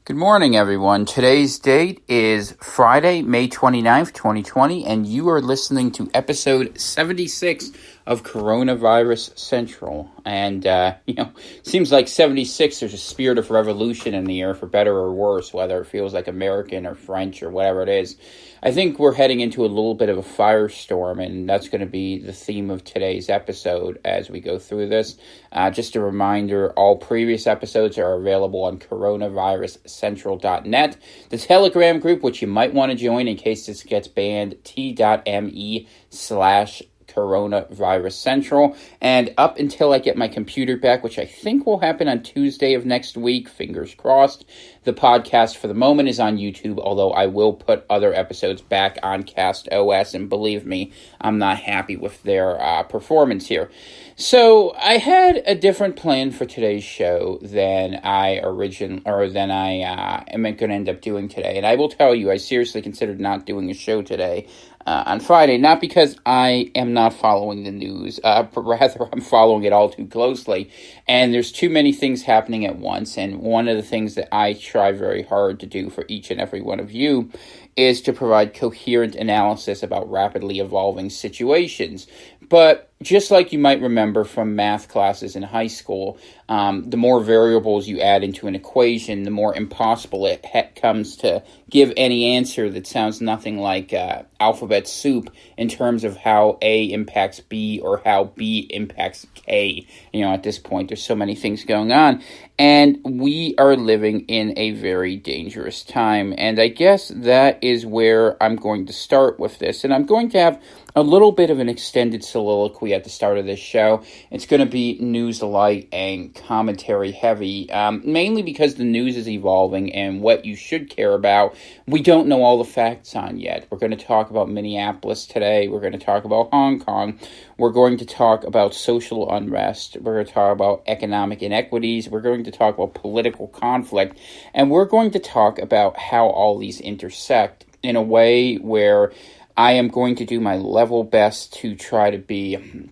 Good morning, everyone. Today's date is Friday, May 29th, 2020, and you are listening to episode 76 of Coronavirus Central. And, seems like 76, there's a spirit of revolution in the air, for better or worse, whether it feels like American or French or whatever it is. I think we're heading into a little bit of a firestorm, and that's going to be the theme of today's episode as we go through this. Just a reminder, all previous episodes are available on coronaviruscentral.net. The Telegram group, which you might want to join in case this gets banned, t.me/Coronavirus Central. And up until I get my computer back, which I think will happen on Tuesday of next week, fingers crossed, the podcast for the moment is on YouTube, although I will put other episodes back on Cast OS, and believe me, I'm not happy with their performance here. So I had a different plan for today's show than I am going to end up doing today. And I will tell you, I seriously considered not doing a show today on Friday, not because I am not following the news, but rather I'm following it all too closely. And there's too many things happening at once. And one of the things that I try very hard to do for each and every one of you is to provide coherent analysis about rapidly evolving situations. But just like you might remember from math classes in high school, the more variables you add into an equation, the more impossible it comes to give any answer that sounds nothing like alphabet soup in terms of how A impacts B or how B impacts K. At this point, there's so many things going on. And we are living in a very dangerous time. And I guess that is where I'm going to start with this. And I'm going to have a little bit of an extended soliloquy at the start of this show. It's going to be news light and commentary heavy, mainly because the news is evolving and what you should care about, we don't know all the facts on yet. We're going to talk about Minneapolis today. We're going to talk about Hong Kong. We're going to talk about social unrest. We're going to talk about economic inequities. We're going to talk about political conflict. And we're going to talk about how all these intersect in a way where I am going to do my level best to try to be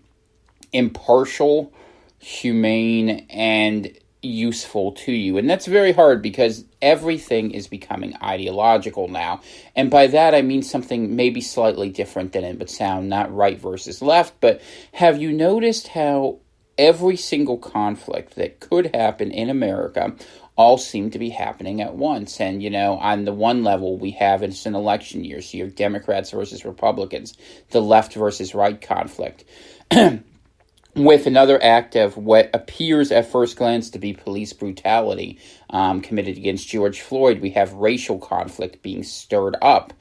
impartial, humane, and useful to you. And that's very hard because everything is becoming ideological now. And by that, I mean something maybe slightly different than it would sound, not right versus left. But have you noticed how every single conflict that could happen in America all seem to be happening at once? And, on the one level, we have it's an election year, so you have Democrats versus Republicans, the left versus right conflict, with another act of what appears at first glance to be police brutality committed against George Floyd. We have racial conflict being stirred up.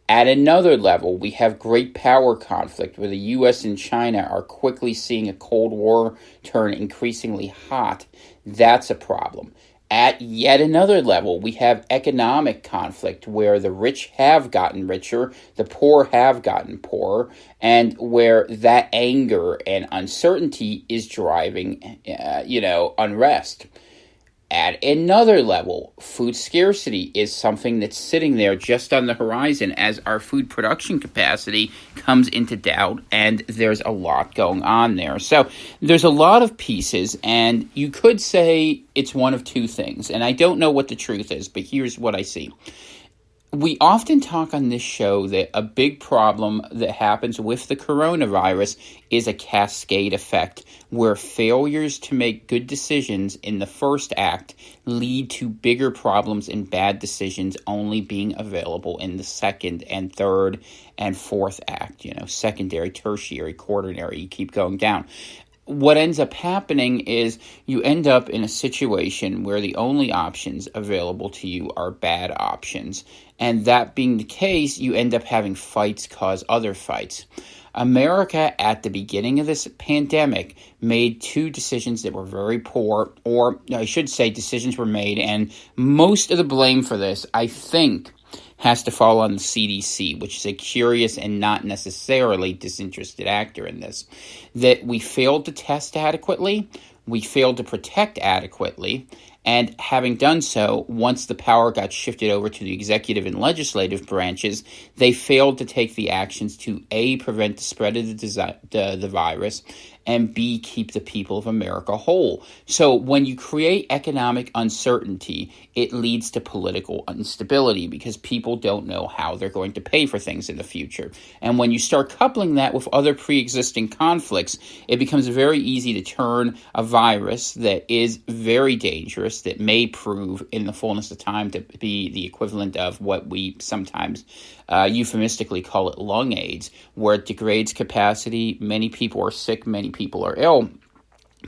At another level, we have great power conflict where the U.S. and China are quickly seeing a Cold War turn increasingly hot. That's a problem. At yet another level, we have economic conflict where the rich have gotten richer, the poor have gotten poorer, and where that anger and uncertainty is driving, unrest. At another level, food scarcity is something that's sitting there just on the horizon as our food production capacity comes into doubt, and there's a lot going on there. So there's a lot of pieces, and you could say it's one of two things, and I don't know what the truth is, but here's what I see. We often talk on this show that a big problem that happens with the coronavirus is a cascade effect, where failures to make good decisions in the first act lead to bigger problems and bad decisions only being available in the second and third and fourth act, secondary, tertiary, quaternary, you keep going down. What ends up happening is you end up in a situation where the only options available to you are bad options. And that being the case, you end up having fights cause other fights. America, at the beginning of this pandemic, made two decisions that were very poor, or I should say decisions were made, and most of the blame for this, I think, has to fall on the CDC, which is a curious and not necessarily disinterested actor in this, that we failed to test adequately, we failed to protect adequately, and having done so, once the power got shifted over to the executive and legislative branches, they failed to take the actions to, A, prevent the spread of the virus, and B, keep the people of America whole. So when you create economic uncertainty, it leads to political instability because people don't know how they're going to pay for things in the future. And when you start coupling that with other pre-existing conflicts, it becomes very easy to turn a virus that is very dangerous, that may prove in the fullness of time to be the equivalent of what we sometimes euphemistically call it lung AIDS, where it degrades capacity. Many people are sick, many people are ill.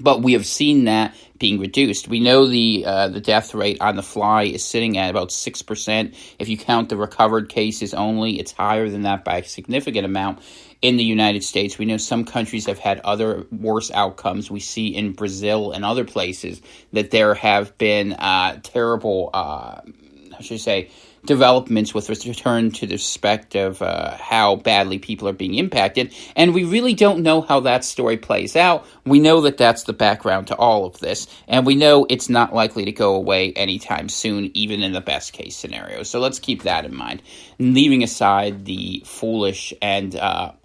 But we have seen that being reduced. We know the death rate on the fly is sitting at about 6%. If you count the recovered cases only, it's higher than that by a significant amount in the United States. We know some countries have had other worse outcomes. We see in Brazil and other places that there have been terrible, developments with return to the respect of how badly people are being impacted. And we really don't know how that story plays out. We know that that's the background to all of this. And we know it's not likely to go away anytime soon, even in the best case scenario. So let's keep that in mind. Leaving aside the foolish and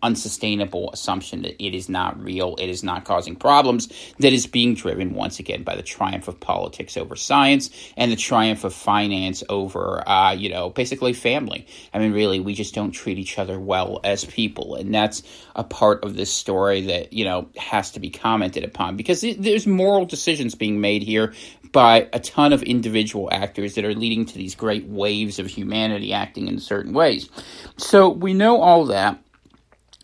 unsustainable assumption that it is not real, it is not causing problems, that is being driven once again by the triumph of politics over science and the triumph of finance over basically family. I mean, really, we just don't treat each other well as people. And that's a part of this story that, has to be commented upon because there's moral decisions being made here by a ton of individual actors that are leading to these great waves of humanity acting in certain ways. So we know all that.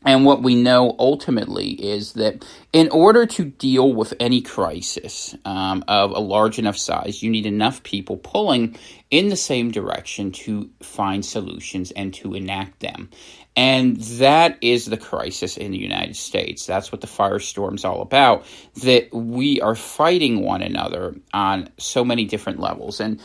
And what we know ultimately is that in order to deal with any crisis of a large enough size, you need enough people pulling in the same direction to find solutions and to enact them. And that is the crisis in the United States. That's what the Firestorm's all about, that we are fighting one another on so many different levels. And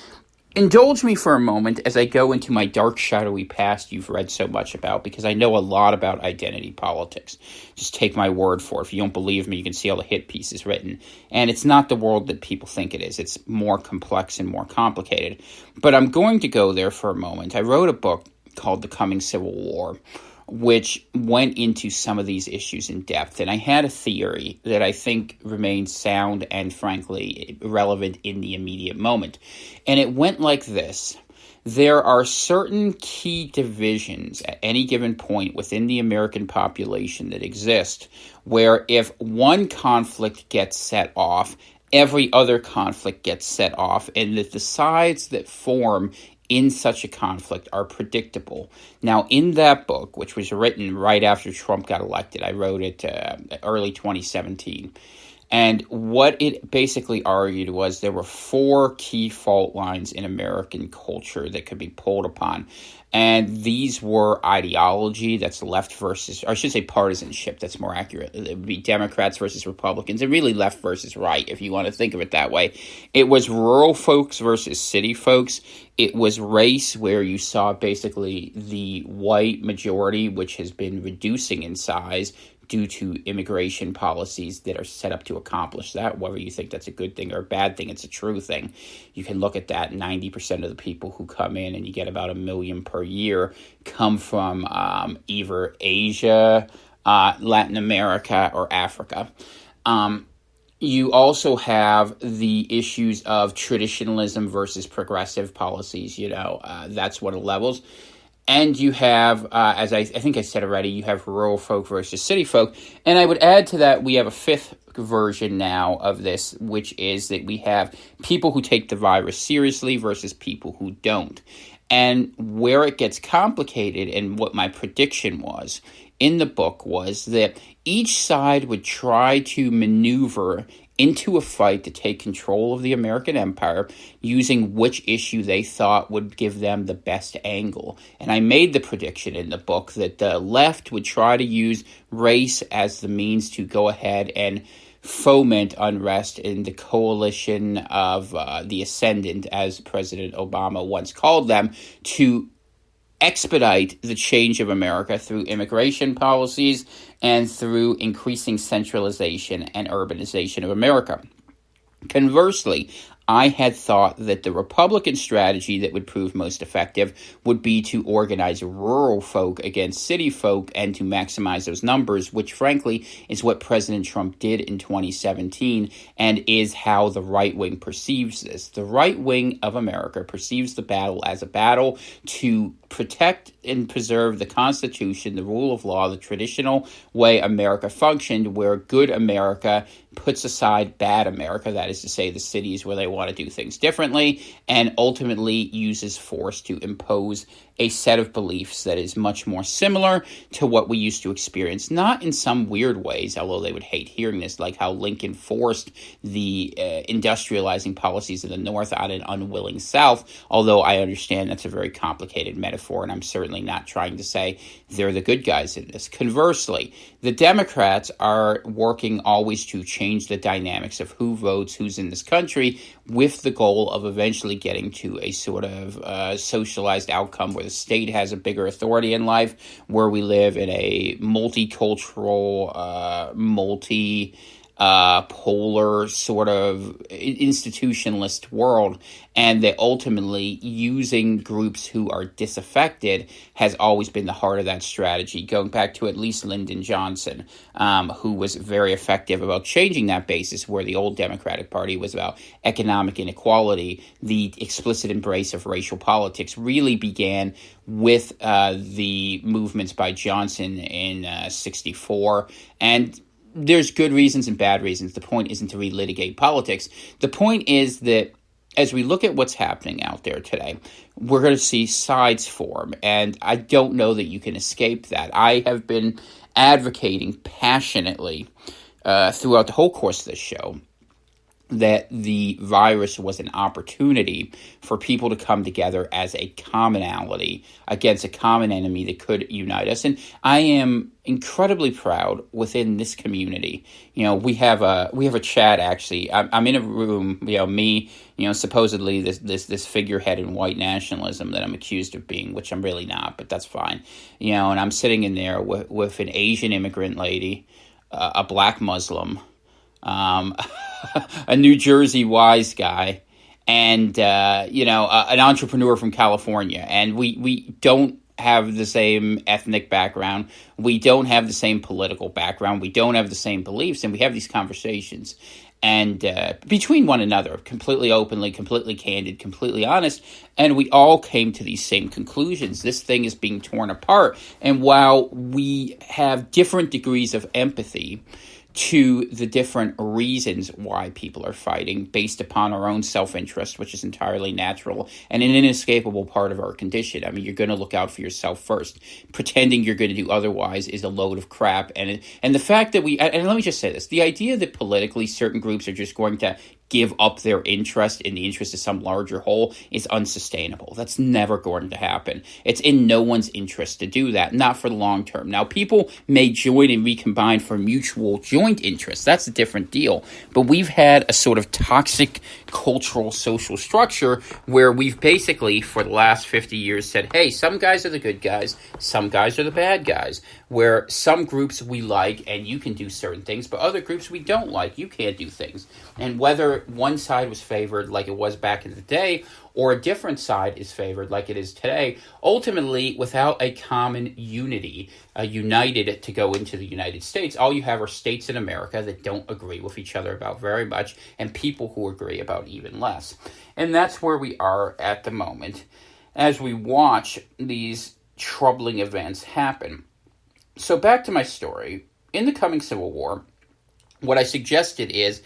indulge me for a moment as I go into my dark, shadowy past you've read so much about, because I know a lot about identity politics. Just take my word for it. If you don't believe me, you can see all the hit pieces written. And it's not the world that people think it is. It's more complex and more complicated. But I'm going to go there for a moment. I wrote a book called The Coming Civil War, which went into some of these issues in depth. And I had a theory that I think remains sound and, frankly, relevant in the immediate moment. And it went like this. There are certain key divisions at any given point within the American population that exist where if one conflict gets set off, every other conflict gets set off, and that the sides that form in such a conflict are predictable. Now, in that book, which was written right after Trump got elected, I wrote it early 2017, and what it basically argued was there were four key fault lines in American culture that could be pulled upon. And these were ideology, that's left versus, or I should say partisanship, that's more accurate. It would be Democrats versus Republicans, and really left versus right, if you want to think of it that way. It was rural folks versus city folks. It was race, where you saw basically the white majority, which has been reducing in size due to immigration policies that are set up to accomplish that. Whether you think that's a good thing or a bad thing, it's a true thing. You can look at that. 90% of the people who come in, and you get about 1 million per year, come from either Asia, Latin America, or Africa. You also have the issues of traditionalism versus progressive policies. That's one of the levels. And you have, as I think I said already, you have rural folk versus city folk. And I would add to that, we have a fifth version now of this, which is that we have people who take the virus seriously versus people who don't. And where it gets complicated, and what my prediction was in the book, was that each side would try to maneuver into a fight to take control of the American empire using which issue they thought would give them the best angle. And I made the prediction in the book that the left would try to use race as the means to go ahead and foment unrest in the coalition of the ascendant, as President Obama once called them, to expedite the change of America through immigration policies and through increasing centralization and urbanization of America. Conversely, I had thought that the Republican strategy that would prove most effective would be to organize rural folk against city folk and to maximize those numbers, which frankly is what President Trump did in 2017 and is how the right wing perceives this. The right wing of America perceives the battle as a battle to protect and preserve the Constitution, the rule of law, the traditional way America functioned, where good America puts aside bad America, that is to say the cities where they want to do things differently, and ultimately uses force to impose a set of beliefs that is much more similar to what we used to experience, not in some weird ways, although they would hate hearing this, like how Lincoln forced the industrializing policies of the North on an unwilling South, although I understand that's a very complicated metaphor, and I'm certainly not trying to say they're the good guys in this. Conversely, the Democrats are working always to change the dynamics of who votes, who's in this country, with the goal of eventually getting to a sort of socialized outcome where the state has a bigger authority in life, where we live in a multicultural, polar sort of institutionalist world, and that ultimately using groups who are disaffected has always been the heart of that strategy, going back to at least Lyndon Johnson, who was very effective about changing that basis, where the old Democratic Party was about economic inequality. The explicit embrace of racial politics really began with the movements by Johnson in 64, and there's good reasons and bad reasons. The point isn't to relitigate politics. The point is that as we look at what's happening out there today, we're going to see sides form, and I don't know that you can escape that. I have been advocating passionately throughout the whole course of this show that the virus was an opportunity for people to come together as a commonality against a common enemy that could unite us. And I am incredibly proud within this community. You know, we have a chat, actually. I'm in a room, me, supposedly this figurehead in white nationalism that I'm accused of being, which I'm really not, but that's fine. And I'm sitting in there with an Asian immigrant lady, a black Muslim, a New Jersey wise guy, and an entrepreneur from California, and we don't have the same ethnic background, we don't have the same political background, we don't have the same beliefs, and we have these conversations and between one another, completely openly, completely candid, completely honest, and we all came to these same conclusions. This thing is being torn apart, and while we have different degrees of empathy to the different reasons why people are fighting based upon our own self-interest, which is entirely natural and an inescapable part of our condition. I mean, you're going to look out for yourself first. Pretending you're going to do otherwise is a load of crap. And the fact that and let me just say this, the idea that politically certain groups are just going to give up their interest in the interest of some larger whole is unsustainable. That's never going to happen. It's in no one's interest to do that, not for the long term. Now, people may join and recombine for mutual joint interests. That's a different deal. But we've had a sort of toxic cultural social structure where we've basically, for the last 50 years, said, hey, some guys are the good guys, some guys are the bad guys, where some groups we like and you can do certain things, but other groups we don't like, you can't do things. And whether one side was favored like it was back in the day, or a different side is favored like it is today, ultimately, without a common unity, united to go into the United States, all you have are states in America that don't agree with each other about very much, and people who agree about even less. And that's where we are at the moment, as we watch these troubling events happen. So back to my story. In the coming Civil War, what I suggested is,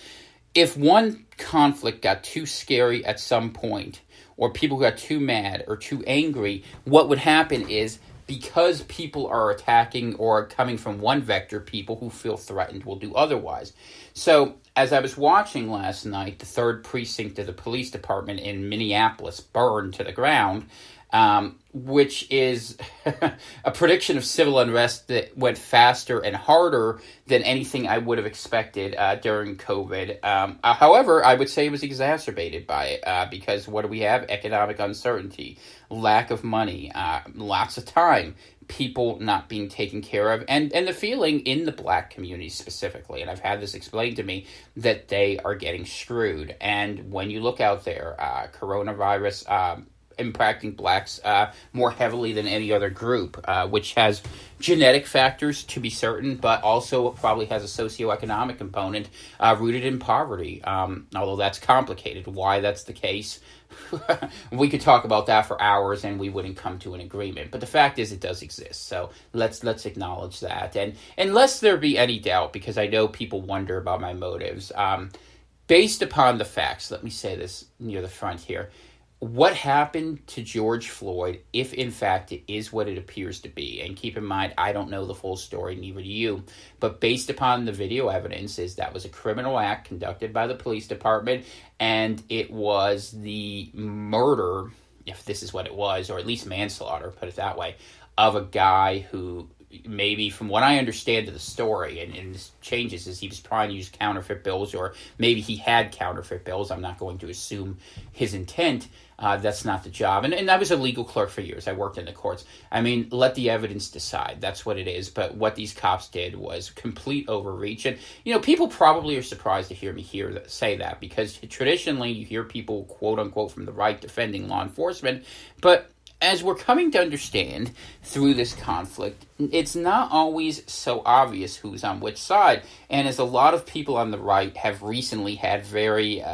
if one conflict got too scary at some point, or people got too mad or too angry, what would happen is, because people are attacking or coming from one vector, people who feel threatened will do otherwise. So, as I was watching last night, the 3rd precinct of the police department in Minneapolis burned to the ground, which is a prediction of civil unrest that went faster and harder than anything I would have expected during COVID. However, I would say it was exacerbated by it because what do we have? Economic uncertainty, lack of money, lots of time, people not being taken care of, and the feeling in the Black community specifically, and I've had this explained to me, that they are getting screwed. And when you look out there, coronavirus impacting Blacks more heavily than any other group, which has genetic factors to be certain, but also probably has a socioeconomic component rooted in poverty, although that's complicated. Why that's the case, we could talk about that for hours and we wouldn't come to an agreement. But the fact is it does exist, so let's acknowledge that. And lest there be any doubt, because I know people wonder about my motives, based upon the facts, let me say this near the front here. What happened to George Floyd, if in fact it is what it appears to be, and keep in mind, I don't know the full story, neither do you, but based upon the video evidence, is that was a criminal act conducted by the police department, and it was the murder, if this is what it was, or at least manslaughter, put it that way, of a guy who, maybe from what I understand of the story, and this changes as he was trying to use counterfeit bills, or maybe he had counterfeit bills. I'm not going to assume his intent. That's not the job. And I was a legal clerk for years. I worked in the courts. I mean, let the evidence decide. That's what it is. But what these cops did was complete overreach. And, people probably are surprised to hear me say that, because traditionally you hear people, quote unquote, from the right defending law enforcement. But as we're coming to understand through this conflict, it's not always so obvious who's on which side. And as a lot of people on the right have recently had very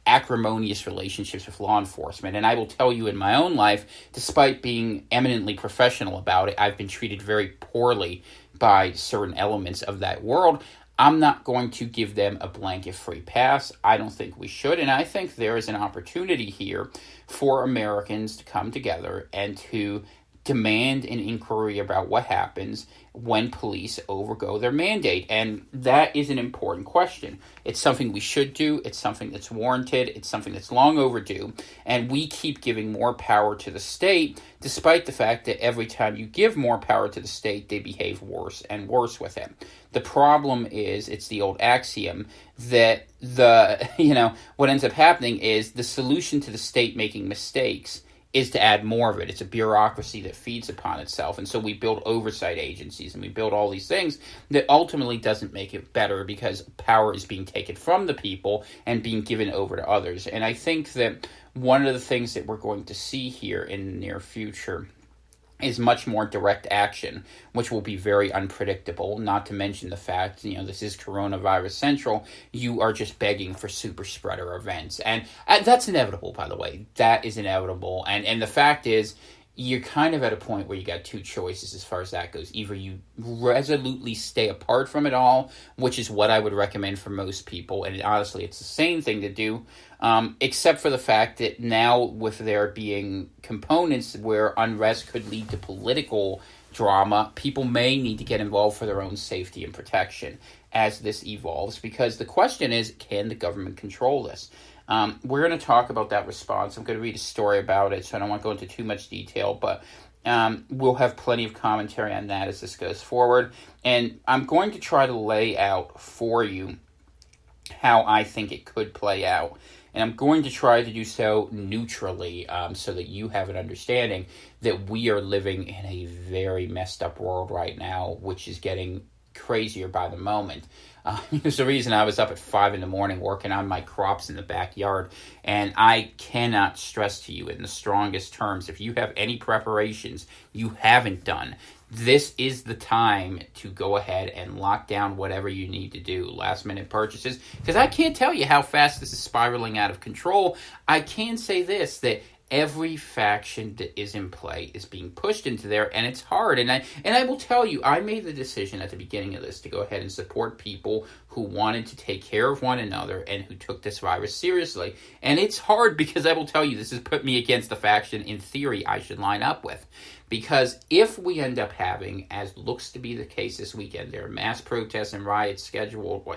acrimonious relationships with law enforcement. And I will tell you, in my own life, despite being eminently professional about it, I've been treated very poorly by certain elements of that world. I'm not going to give them a blanket free pass. I don't think we should. And I think there is an opportunity here for Americans to come together and to demand an inquiry about what happens when police overgo their mandate. And that is an important question. It's something we should do. It's something that's warranted. It's something that's long overdue. And we keep giving more power to the state, despite the fact that every time you give more power to the state, they behave worse and worse with it. The problem is, it's the old axiom that what ends up happening is the solution to the state making mistakes is to add more of it. It's a bureaucracy that feeds upon itself. And so we build oversight agencies and we build all these things that ultimately doesn't make it better, because power is being taken from the people and being given over to others. And I think that one of the things that we're going to see here in the near future is much more direct action, which will be very unpredictable, not to mention the fact, this is coronavirus central, you are just begging for super spreader events. And that's inevitable, by the way. That is inevitable. And the fact is, you're kind of at a point where you got two choices as far as that goes. Either you resolutely stay apart from it all, which is what I would recommend for most people, and honestly, it's the same thing to do, except for the fact that now, with there being components where unrest could lead to political drama, people may need to get involved for their own safety and protection as this evolves, because the question is, can the government control this? We're going to talk about that response. I'm going to read a story about it, so I don't want to go into too much detail, but we'll have plenty of commentary on that as this goes forward. And I'm going to try to lay out for you how I think it could play out. And I'm going to try to do so neutrally, so that you have an understanding that we are living in a very messed up world right now, which is getting crazier by the moment. There's the reason I was up at 5 a.m. working on my crops in the backyard, and I cannot stress to you in the strongest terms, if you have any preparations you haven't done, this is the time to go ahead and lock down whatever you need to do. Last minute purchases, because I can't tell you how fast this is spiraling out of control. I can say this, that every faction that is in play is being pushed into there, and it's hard. And I will tell you, I made the decision at the beginning of this to go ahead and support people who who wanted to take care of one another and who took this virus seriously. And it's hard because I will tell you, this has put me against the faction in theory I should line up with. Because if we end up having, as looks to be the case this weekend, there are mass protests and riots scheduled,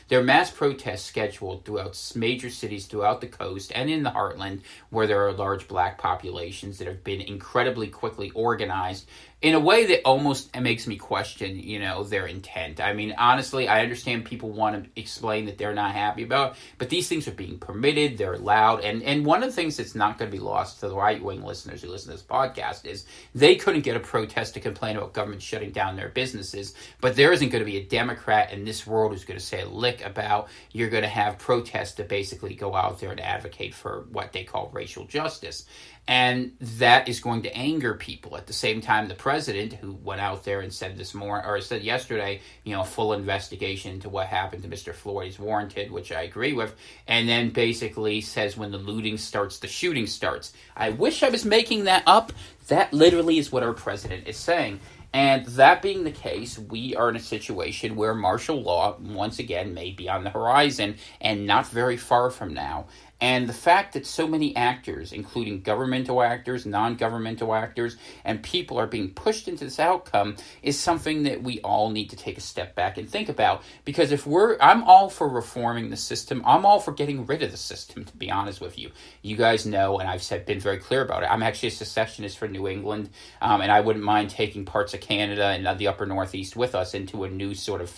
there are mass protests scheduled throughout major cities throughout the coast and in the heartland where there are large black populations that have been incredibly quickly organized in a way that almost makes me question, their intent. I mean, honestly, I understand people want to explain that they're not happy about it, but these things are being permitted, they're allowed, and one of the things that's not going to be lost to the right-wing listeners who listen to this podcast is they couldn't get a protest to complain about government shutting down their businesses, but there isn't going to be a Democrat in this world who's going to say a lick about you're going to have protests that basically go out there and advocate for what they call racial justice. And that is going to anger people. At the same time, the president, who went out there and said said yesterday, a full investigation into what happened to Mr. Floyd is warranted, which I agree with, and then basically says when the looting starts, the shooting starts. I wish I was making that up. That literally is what our president is saying. And that being the case, we are in a situation where martial law, once again, may be on the horizon and not very far from now. And the fact that so many actors, including governmental actors, non-governmental actors, and people are being pushed into this outcome is something that we all need to take a step back and think about. Because I'm all for reforming the system. I'm all for getting rid of the system, to be honest with you. You guys know, and I've been very clear about it, I'm actually a secessionist for New England, and I wouldn't mind taking parts of Canada and the upper Northeast with us into a new sort of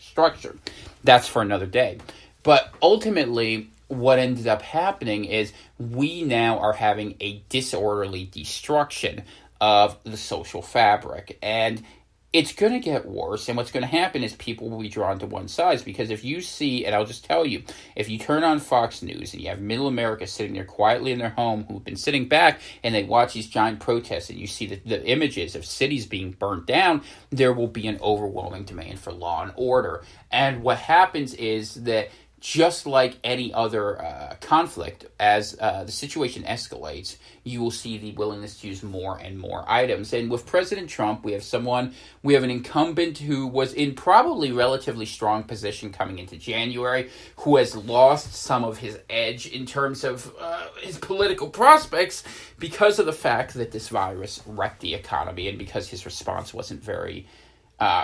structure. That's for another day. But ultimately, what ended up happening is we now are having a disorderly destruction of the social fabric. And it's going to get worse. And what's going to happen is people will be drawn to one side. Because if you see, and I'll just tell you, if you turn on Fox News and you have middle America sitting there quietly in their home who've been sitting back and they watch these giant protests and you see the images of cities being burnt down, there will be an overwhelming demand for law and order. And what happens is that just like any other conflict, as the situation escalates, you will see the willingness to use more and more items. And with President Trump, we have an incumbent who was in probably relatively strong position coming into January, who has lost some of his edge in terms of his political prospects because of the fact that this virus wrecked the economy and because his response wasn't very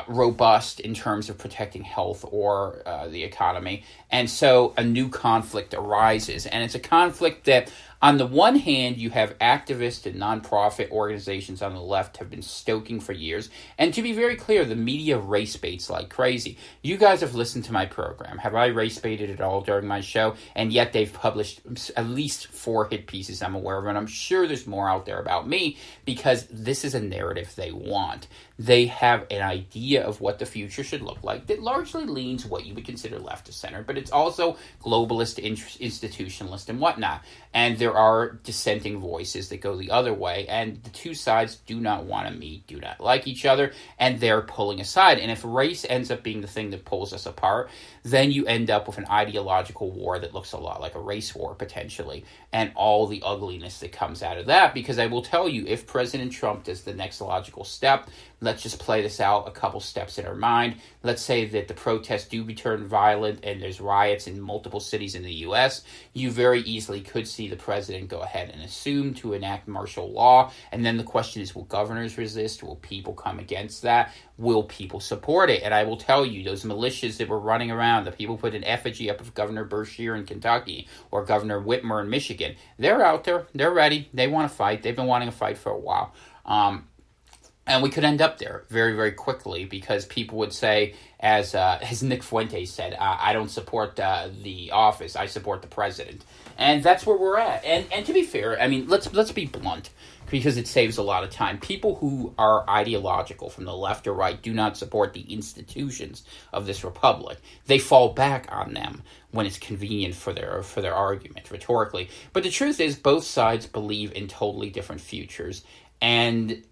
robust in terms of protecting health or the economy. And so a new conflict arises. And it's a conflict that, on the one hand, you have activists and nonprofit organizations on the left have been stoking for years. And to be very clear, the media race baits like crazy. You guys have listened to my program. Have I race baited at all during my show? And yet they've published at least 4 hit pieces I'm aware of. And I'm sure there's more out there about me because this is a narrative they want. They have an idea of what the future should look like that largely leans what you would consider left to center, but it's also globalist, institutionalist, and whatnot. And there are dissenting voices that go the other way, and the two sides do not want to meet, do not like each other, and they're pulling aside. And if race ends up being the thing that pulls us apart, then you end up with an ideological war that looks a lot like a race war, potentially, and all the ugliness that comes out of that. Because I will tell you, if President Trump does the next logical step, let's just play this out a couple steps in our mind. Let's say that the protests do turn violent and there's riots in multiple cities in the U.S. You very easily could see the president go ahead and assume to enact martial law. And then the question is, will governors resist? Will people come against that? Will people support it? And I will tell you, those militias that were running around, the people put an effigy up of Governor Beshear in Kentucky or Governor Whitmer in Michigan, they're out there. They're ready. They want to fight. They've been wanting to fight for a while. And we could end up there very, very quickly because people would say, as Nick Fuentes said, I don't support the office, I support the president. And that's where we're at. And to be fair, I mean, let's be blunt because it saves a lot of time. People who are ideological from the left or right do not support the institutions of this republic. They fall back on them when it's convenient for their argument, rhetorically. But the truth is, both sides believe in totally different futures. And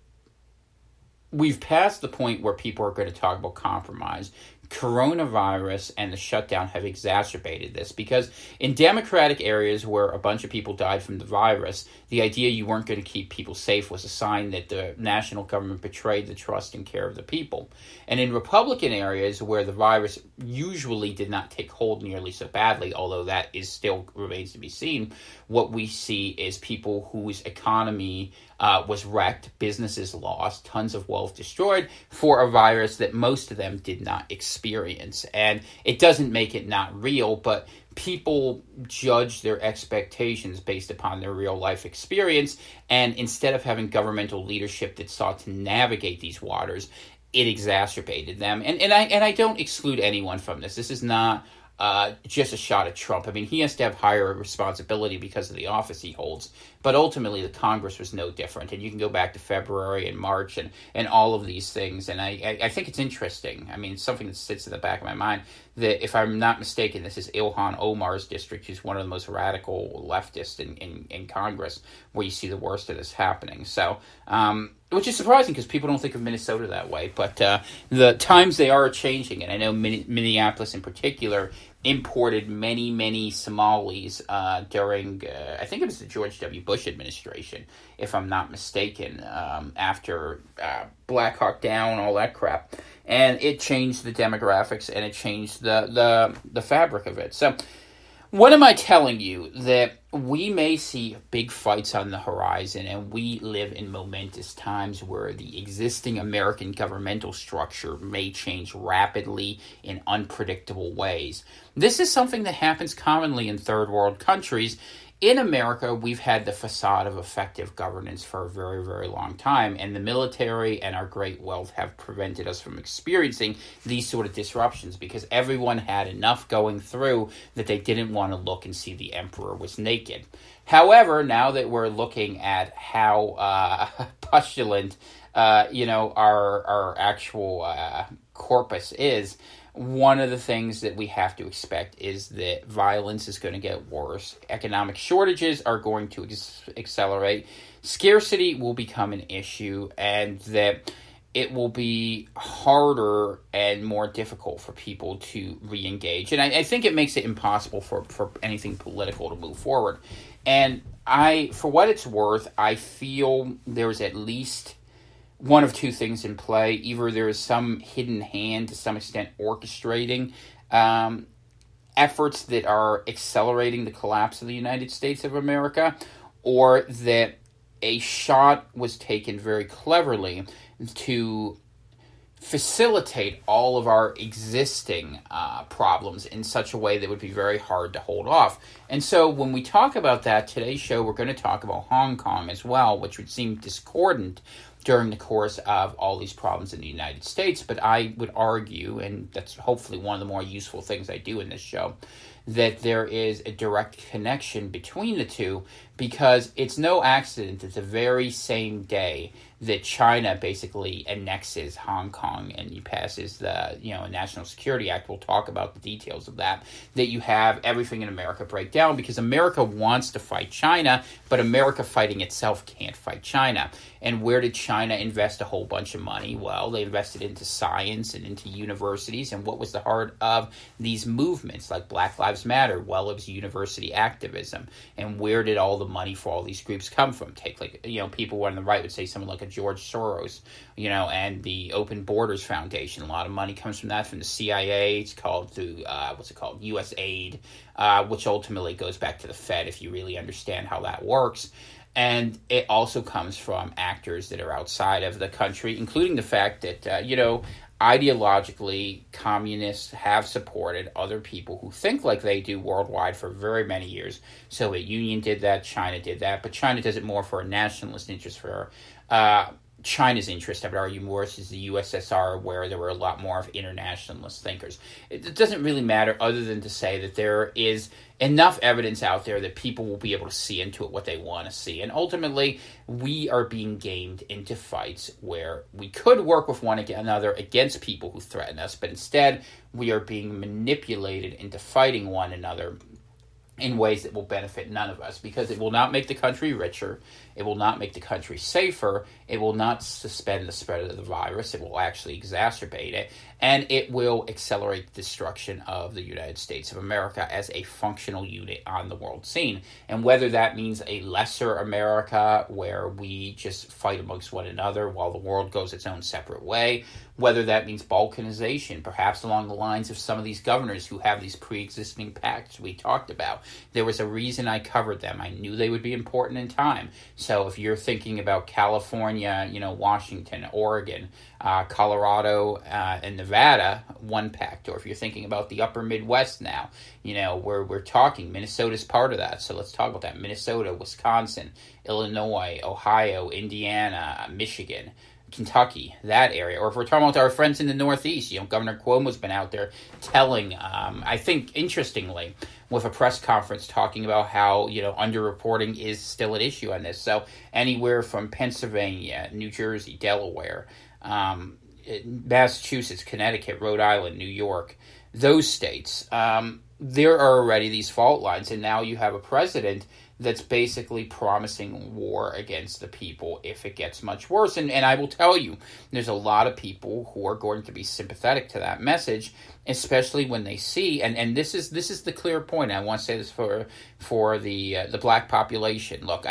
we've passed the point where people are going to talk about compromise. coronavirus and the shutdown have exacerbated this, because in democratic areas where a bunch of people died from the virus, the idea you weren't going to keep people safe was a sign that the national government betrayed the trust and care of the people. And in Republican areas where the virus usually did not take hold nearly so badly, although that is still remains to be seen, what we see is people whose economy was wrecked, businesses lost, tons of wealth destroyed for a virus that most of them did not experience. And it doesn't make it not real, but people judge their expectations based upon their real life experience. And instead of having governmental leadership that sought to navigate these waters, it exacerbated them. And I don't exclude anyone from this. This is not just a shot at Trump. I mean, he has to have higher responsibility because of the office he holds. But ultimately, the Congress was no different. And you can go back to February and March and all of these things. And I think it's interesting. I mean, something that sits in the back of my mind, that if I'm not mistaken, this is Ilhan Omar's district, who's one of the most radical leftists in Congress, where you see the worst of this happening. So, which is surprising because people don't think of Minnesota that way. But the times they are changing. And I know Minneapolis in particular imported many Somalis during, I think it was the George W. Bush administration, if I'm not mistaken, after Black Hawk Down, all that crap. And it changed the demographics and it changed the fabric of it. So what am I telling you? That we may see big fights on the horizon, and we live in momentous times where the existing American governmental structure may change rapidly in unpredictable ways. This is something that happens commonly in third world countries. In America, we've had the facade of effective governance for a very, very long time, and the military and our great wealth have prevented us from experiencing these sort of disruptions because everyone had enough going through that they didn't want to look and see the emperor was naked. However, now that we're looking at how pustulant, our actual corpus is, one of the things that we have to expect is that violence is going to get worse. Economic shortages are going to accelerate. Scarcity will become an issue, and that it will be harder and more difficult for people to re-engage. And I think it makes it impossible for anything political to move forward. And for what it's worth, I feel there's at least one of two things in play. Either there is some hidden hand to some extent orchestrating efforts that are accelerating the collapse of the United States of America, or that a shot was taken very cleverly to facilitate all of our existing problems in such a way that would be very hard to hold off. And so when we talk about that, today's show, we're going to talk about Hong Kong as well, which would seem discordant during the course of all these problems in the United States. But I would argue, and that's hopefully one of the more useful things I do in this show, that there is a direct connection between the two, because it's no accident that the very same day that China basically annexes Hong Kong and passes the National Security Act, we'll talk about the details of that you have everything in America break down, because America wants to fight China, but America fighting itself can't fight China. And where did China invest a whole bunch of money? Well, they invested into science and into universities. And what was the heart of these movements like Black Lives Matter? Well, it was university activism. And where did all the money for all these groups come from? Take people on the right would say someone like a George Soros, and the Open Borders Foundation. A lot of money comes from that, from the CIA. It's called through, U.S. Aid, which ultimately goes back to the Fed if you really understand how that works. And it also comes from actors that are outside of the country, including the fact that, ideologically, communists have supported other people who think like they do worldwide for very many years. Soviet Union did that, China did that, but China does it more for a nationalist interest, for China's interest, I would argue, more versus the USSR, where there were a lot more of internationalist thinkers. It doesn't really matter, other than to say that there is enough evidence out there that people will be able to see into it what they want to see. And ultimately, we are being gamed into fights where we could work with one another against people who threaten us, but instead we are being manipulated into fighting one another in ways that will benefit none of us, because it will not make the country richer, it will not make the country safer, it will not suspend the spread of the virus, it will actually exacerbate it, and it will accelerate the destruction of the United States of America as a functional unit on the world scene. And whether that means a lesser America where we just fight amongst one another while the world goes its own separate way, whether that means balkanization, perhaps along the lines of some of these governors who have these pre-existing pacts we talked about. There was a reason I covered them. I knew they would be important in time. So if you're thinking about California, Washington, Oregon, Colorado, and Nevada, one pact. Or if you're thinking about the upper Midwest now, where we're talking, Minnesota's part of that. So let's talk about that. Minnesota, Wisconsin, Illinois, Ohio, Indiana, Michigan, Kentucky, that area. Or if we're talking about our friends in the Northeast, Governor Cuomo's been out there telling, I think, interestingly, with a press conference talking about how, underreporting is still an issue on this. So anywhere from Pennsylvania, New Jersey, Delaware, Massachusetts, Connecticut, Rhode Island, New York, those states, there are already these fault lines. And now you have a president that's basically promising war against the people if it gets much worse. And I will tell you, there's a lot of people who are going to be sympathetic to that message, especially when they see, and this is the clear point. I want to say this for the black population. Look,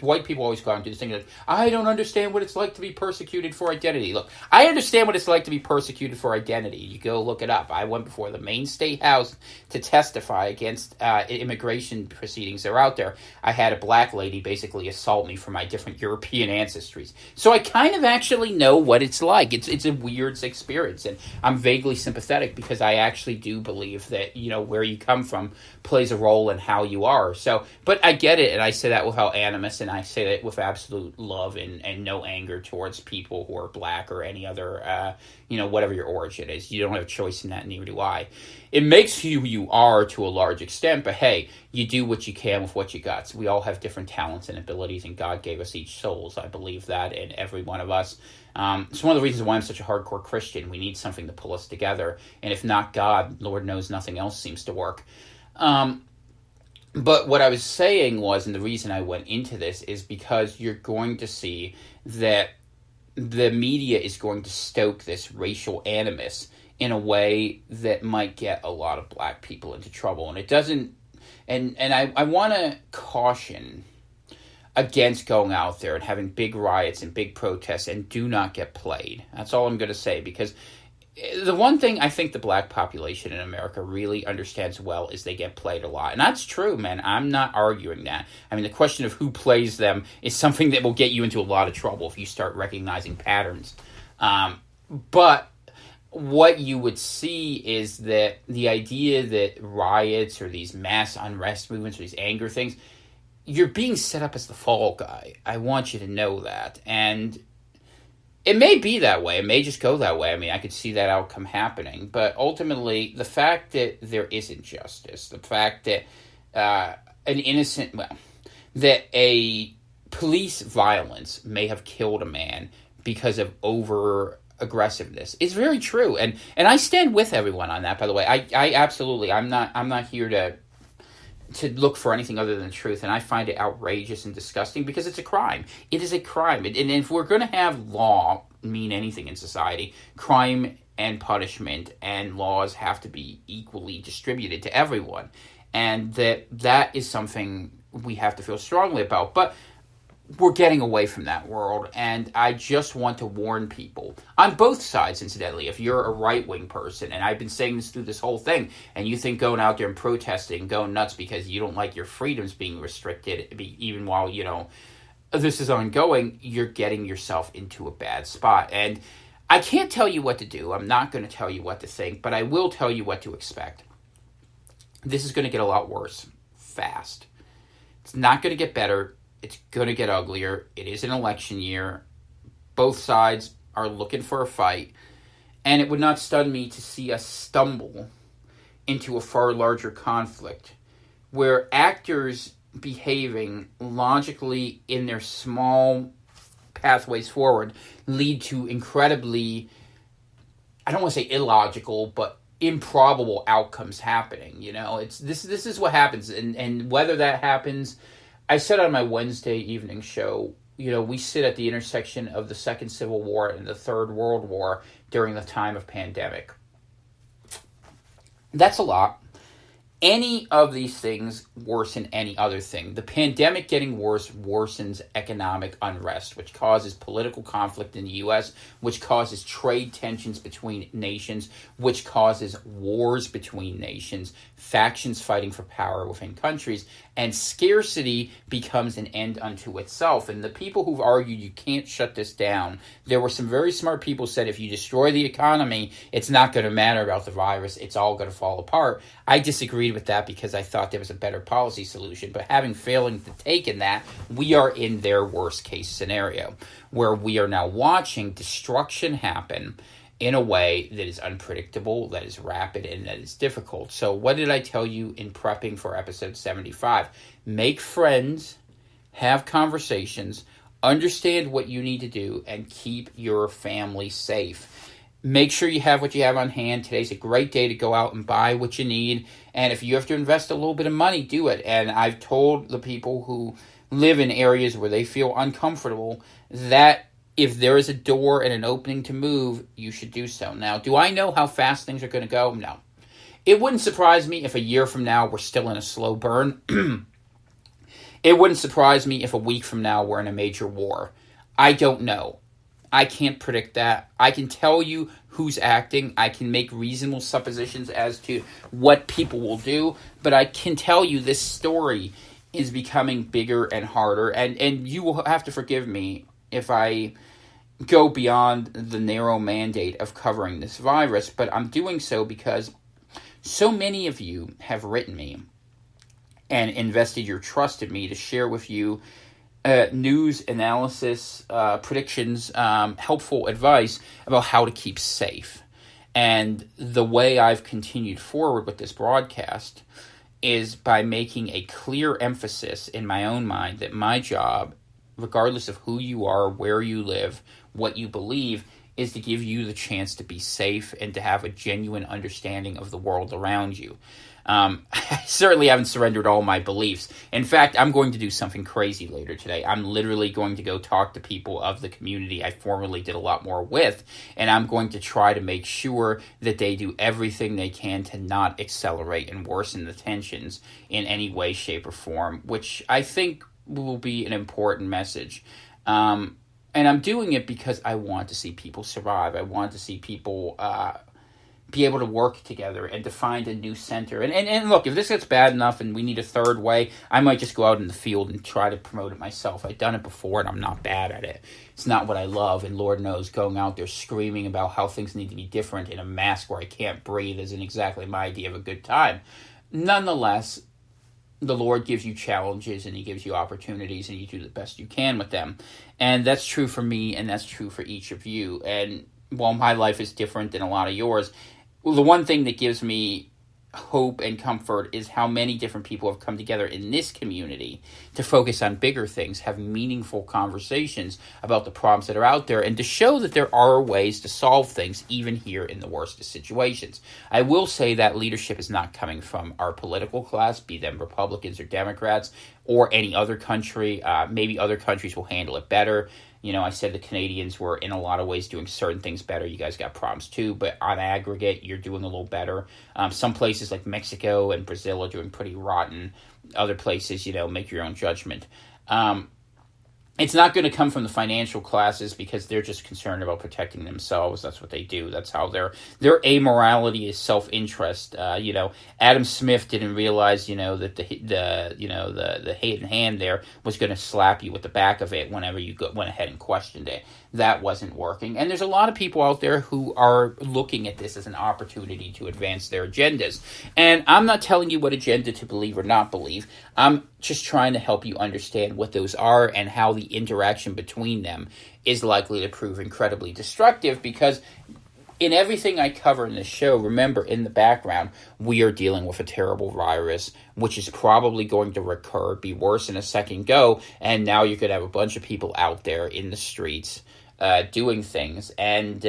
white people always go out and do this thing like, I don't understand what it's like to be persecuted for identity. Look, I understand what it's like to be persecuted for identity. You go look it up. I went before the Maine State House to testify against immigration proceedings that are out there. I had a black lady basically assault me for my different European ancestries. So I kind of actually know what it's like. It's a weird experience, and I'm vaguely sympathetic because I actually do believe that, where you come from plays a role in how you are. So, but I get it, and I say that without animus, and I say that with absolute love and no anger towards people who are black or any other, whatever your origin is. You don't have a choice in that, neither do I. It makes you who you are to a large extent, but hey, you do what you can with what you got. So we all have different talents and abilities, and God gave us each souls. I believe that in every one of us. It's one of the reasons why I'm such a hardcore Christian. We need something to pull us together, and if not God, Lord knows nothing else seems to work. But what I was saying was, and the reason I went into this is because you're going to see that the media is going to stoke this racial animus in a way that might get a lot of black people into trouble. And it doesn't, and I want to caution against going out there and having big riots and big protests, and do not get played. That's all I'm going to say, because the one thing I think the black population in America really understands well is they get played a lot. And that's true, man. I'm not arguing that. I mean, the question of who plays them is something that will get you into a lot of trouble if you start recognizing patterns. But what you would see is that the idea that riots or these mass unrest movements or these anger things, you're being set up as the fall guy. I want you to know that. And it may be that way. It may just go that way. I mean, I could see that outcome happening. But ultimately, the fact that there isn't justice, the fact that that a police violence may have killed a man because of over aggressiveness is very true. And I stand with everyone on that, by the way. I absolutely, I'm not here to look for anything other than the truth, and I find it outrageous and disgusting because it's a crime. It is a crime. And if we're going to have law mean anything in society, crime and punishment and laws have to be equally distributed to everyone. And that is something we have to feel strongly about. But we're getting away from that world, and I just want to warn people on both sides, incidentally. If you're a right-wing person, and I've been saying this through this whole thing, and you think going out there and protesting, going nuts because you don't like your freedoms being restricted, even while, this is ongoing, you're getting yourself into a bad spot. And I can't tell you what to do. I'm not going to tell you what to think, but I will tell you what to expect. This is going to get a lot worse fast. It's not going to get better. It's going to get uglier. It is an election year. Both sides are looking for a fight. And it would not stun me to see us stumble into a far larger conflict where actors behaving logically in their small pathways forward lead to incredibly, I don't want to say illogical, but improbable outcomes happening. This is what happens. And whether that happens, I said on my Wednesday evening show, we sit at the intersection of the Second Civil War and the Third World War during the time of pandemic. That's a lot. Any of these things worsen any other thing. The pandemic getting worse worsens economic unrest, which causes political conflict in the U.S., which causes trade tensions between nations, which causes wars between nations, factions fighting for power within countries, and scarcity becomes an end unto itself. And the people who've argued you can't shut this down, there were some very smart people who said if you destroy the economy, it's not going to matter about the virus, it's all going to fall apart. I disagreed with that because I thought there was a better policy solution. But having failing to take in that, we are in their worst case scenario, where we are now watching destruction happen in a way that is unpredictable, that is rapid, and that is difficult. So what did I tell you in prepping for episode 75? Make friends, have conversations, understand what you need to do, and keep your family safe. Make sure you have what you have on hand. Today's a great day to go out and buy what you need. And if you have to invest a little bit of money, do it. And I've told the people who live in areas where they feel uncomfortable that if there is a door and an opening to move, you should do so. Now, do I know how fast things are going to go? No. It wouldn't surprise me if a year from now we're still in a slow burn. It wouldn't surprise me if a week from now we're in a major war. I don't know. I can't predict that. I can tell you who's acting. I can make reasonable suppositions as to what people will do. But I can tell you this story is becoming bigger and harder. And you will have to forgive me if I go beyond the narrow mandate of covering this virus. But I'm doing so because so many of you have written me and invested your trust in me to share with you news, analysis, predictions, helpful advice about how to keep safe. And the way I've continued forward with this broadcast is by making a clear emphasis in my own mind that my job, regardless of who you are, where you live, what you believe, is to give you the chance to be safe and to have a genuine understanding of the world around you. I certainly haven't surrendered all my beliefs. In fact, I'm going to do something crazy later today. I'm literally going to go talk to people of the community I formerly did a lot more with, and I'm going to try to make sure that they do everything they can to not accelerate and worsen the tensions in any way, shape, or form, which I think will be an important message. And I'm doing it because I want to see people survive. I want to see people be able to work together and to find a new center. And look, if this gets bad enough and we need a third way, I might just go out in the field and try to promote it myself. I've done it before and I'm not bad at it. It's not what I love, and Lord knows going out there screaming about how things need to be different in a mask where I can't breathe isn't exactly my idea of a good time. Nonetheless, the Lord gives you challenges and he gives you opportunities and you do the best you can with them. And that's true for me and that's true for each of you. And while my life is different than a lot of yours, the one thing that gives me hope and comfort is how many different people have come together in this community to focus on bigger things, have meaningful conversations about the problems that are out there, and to show that there are ways to solve things even here in the worst of situations. I will say that leadership is not coming from our political class, be them Republicans or Democrats, or any other country. Maybe other countries will handle it better. You know, I said the Canadians were in a lot of ways doing certain things better. You guys got problems too, but on aggregate, you're doing a little better. Some places like Mexico and Brazil are doing pretty rotten. Other places, make your own judgment. It's not going to come from the financial classes because they're just concerned about protecting themselves. That's what they do. That's how their amorality is self-interest. Adam Smith didn't realize, that the hidden hand there was going to slap you with the back of it whenever you went ahead and questioned it. That wasn't working. And there's a lot of people out there who are looking at this as an opportunity to advance their agendas. And I'm not telling you what agenda to believe or not believe. I'm just trying to help you understand what those are and how the interaction between them is likely to prove incredibly destructive, because in everything I cover in this show, remember, in the background, we are dealing with a terrible virus, which is probably going to recur, be worse in a second go, and now you're going to have a bunch of people out there in the streets doing things. And,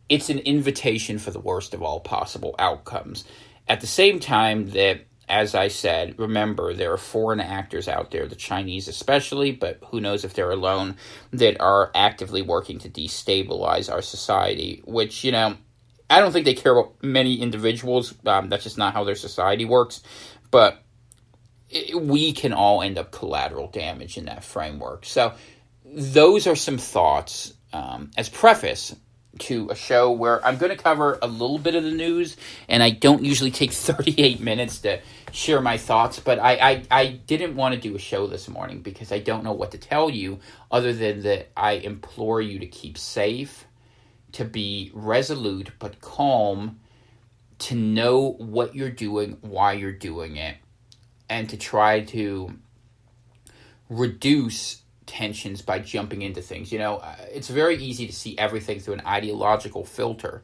it's an invitation for the worst of all possible outcomes. At the same time that as I said, remember, there are foreign actors out there, the Chinese especially, but who knows if they're alone, that are actively working to destabilize our society, which, I don't think they care about many individuals. That's just not how their society works. But we can all end up collateral damage in that framework. So those are some thoughts as preface to a show where I'm going to cover a little bit of the news, and I don't usually take 38 minutes to share my thoughts, but I didn't want to do a show this morning because I don't know what to tell you other than that I implore you to keep safe, to be resolute but calm, to know what you're doing, why you're doing it, and to try to reduce tensions by jumping into things. It's very easy to see everything through an ideological filter.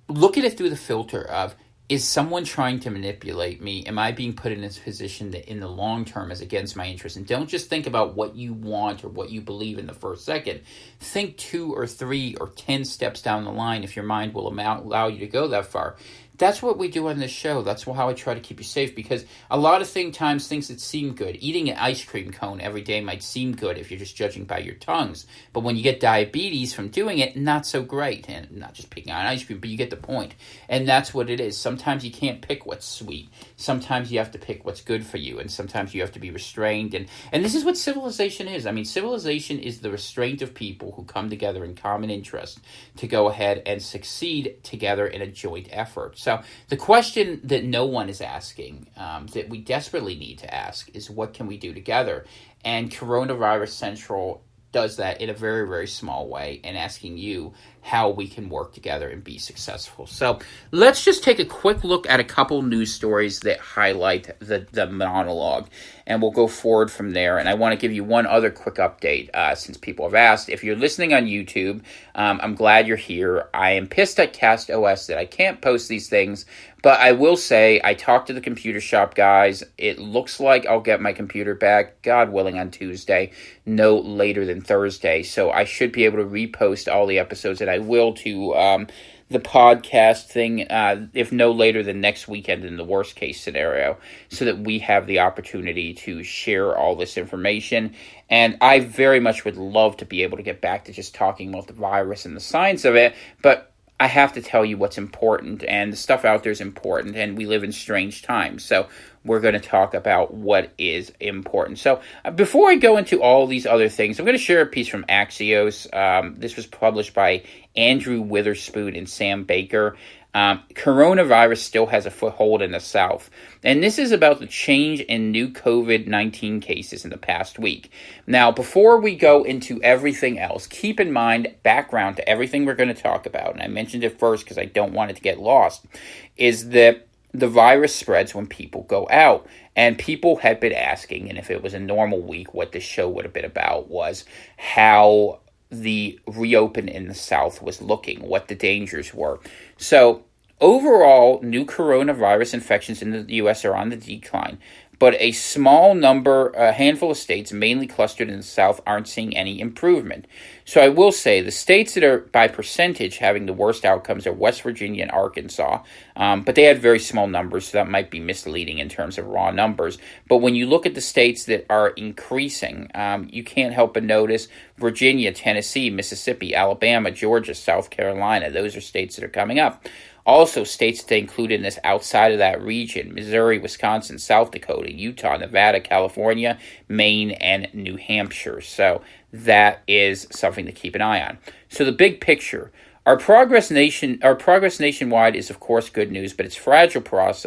Look at it through the filter of, is someone trying to manipulate me? Am I being put in this position that in the long term is against my interest? And don't just think about what you want or what you believe in the first second. Think 2 or 3 or 10 steps down the line if your mind will allow you to go that far. That's what we do on this show. That's how I try to keep you safe, because a lot of times things that seem good, eating an ice cream cone every day might seem good if you're just judging by your tongues. But when you get diabetes from doing it, not so great. And not just picking on ice cream, but you get the point. And that's what it is. Sometimes you can't pick what's sweet. Sometimes you have to pick what's good for you. And sometimes you have to be restrained. And this is what civilization is. I mean, civilization is the restraint of people who come together in common interest to go ahead and succeed together in a joint effort. So the question that no one is asking, that we desperately need to ask, is what can we do together? And Coronavirus Central does that in a very, very small way, and asking you how we can work together and be successful. So let's just take a quick look at a couple news stories that highlight the monologue, and we'll go forward from there. And I want to give you one other quick update since people have asked. If you're listening on YouTube, I'm glad you're here. I am pissed at CastOS that I can't post these things, but I will say I talked to the computer shop guys. It looks like I'll get my computer back, God willing, on Tuesday, no later than Thursday. So I should be able to repost all the episodes, and I will to the podcast thing, if no later than next weekend in the worst case scenario, so that we have the opportunity to share all this information. And I very much would love to be able to get back to just talking about the virus and the science of it, but I have to tell you what's important, and the stuff out there is important, and we live in strange times. So we're going to talk about what is important. So before I go into all these other things, I'm going to share a piece from Axios. This was published by Andrew Witherspoon and Sam Baker. Coronavirus still has a foothold in the South. And this is about the change in new COVID-19 cases in the past week. Now, before we go into everything else, keep in mind, background to everything we're going to talk about, and I mentioned it first because I don't want it to get lost, is that the virus spreads when people go out. And people had been asking, and if it was a normal week, what this show would have been about was how the reopen in the South was looking, what the dangers were. So overall, new coronavirus infections in the U.S. are on the decline, but a small number, a handful of states, mainly clustered in the South, aren't seeing any improvement. So I will say the states that are by percentage having the worst outcomes are West Virginia and Arkansas, but they had very small numbers, so that might be misleading in terms of raw numbers. But when you look at the states that are increasing, you can't help but notice Virginia, Tennessee, Mississippi, Alabama, Georgia, South Carolina. Those are states that are coming up. Also, states that include in this outside of that region: Missouri, Wisconsin, South Dakota, Utah, Nevada, California, Maine, and New Hampshire. So that is something to keep an eye on. So the big picture: our progress nationwide is, of course, good news, but it's fragile progress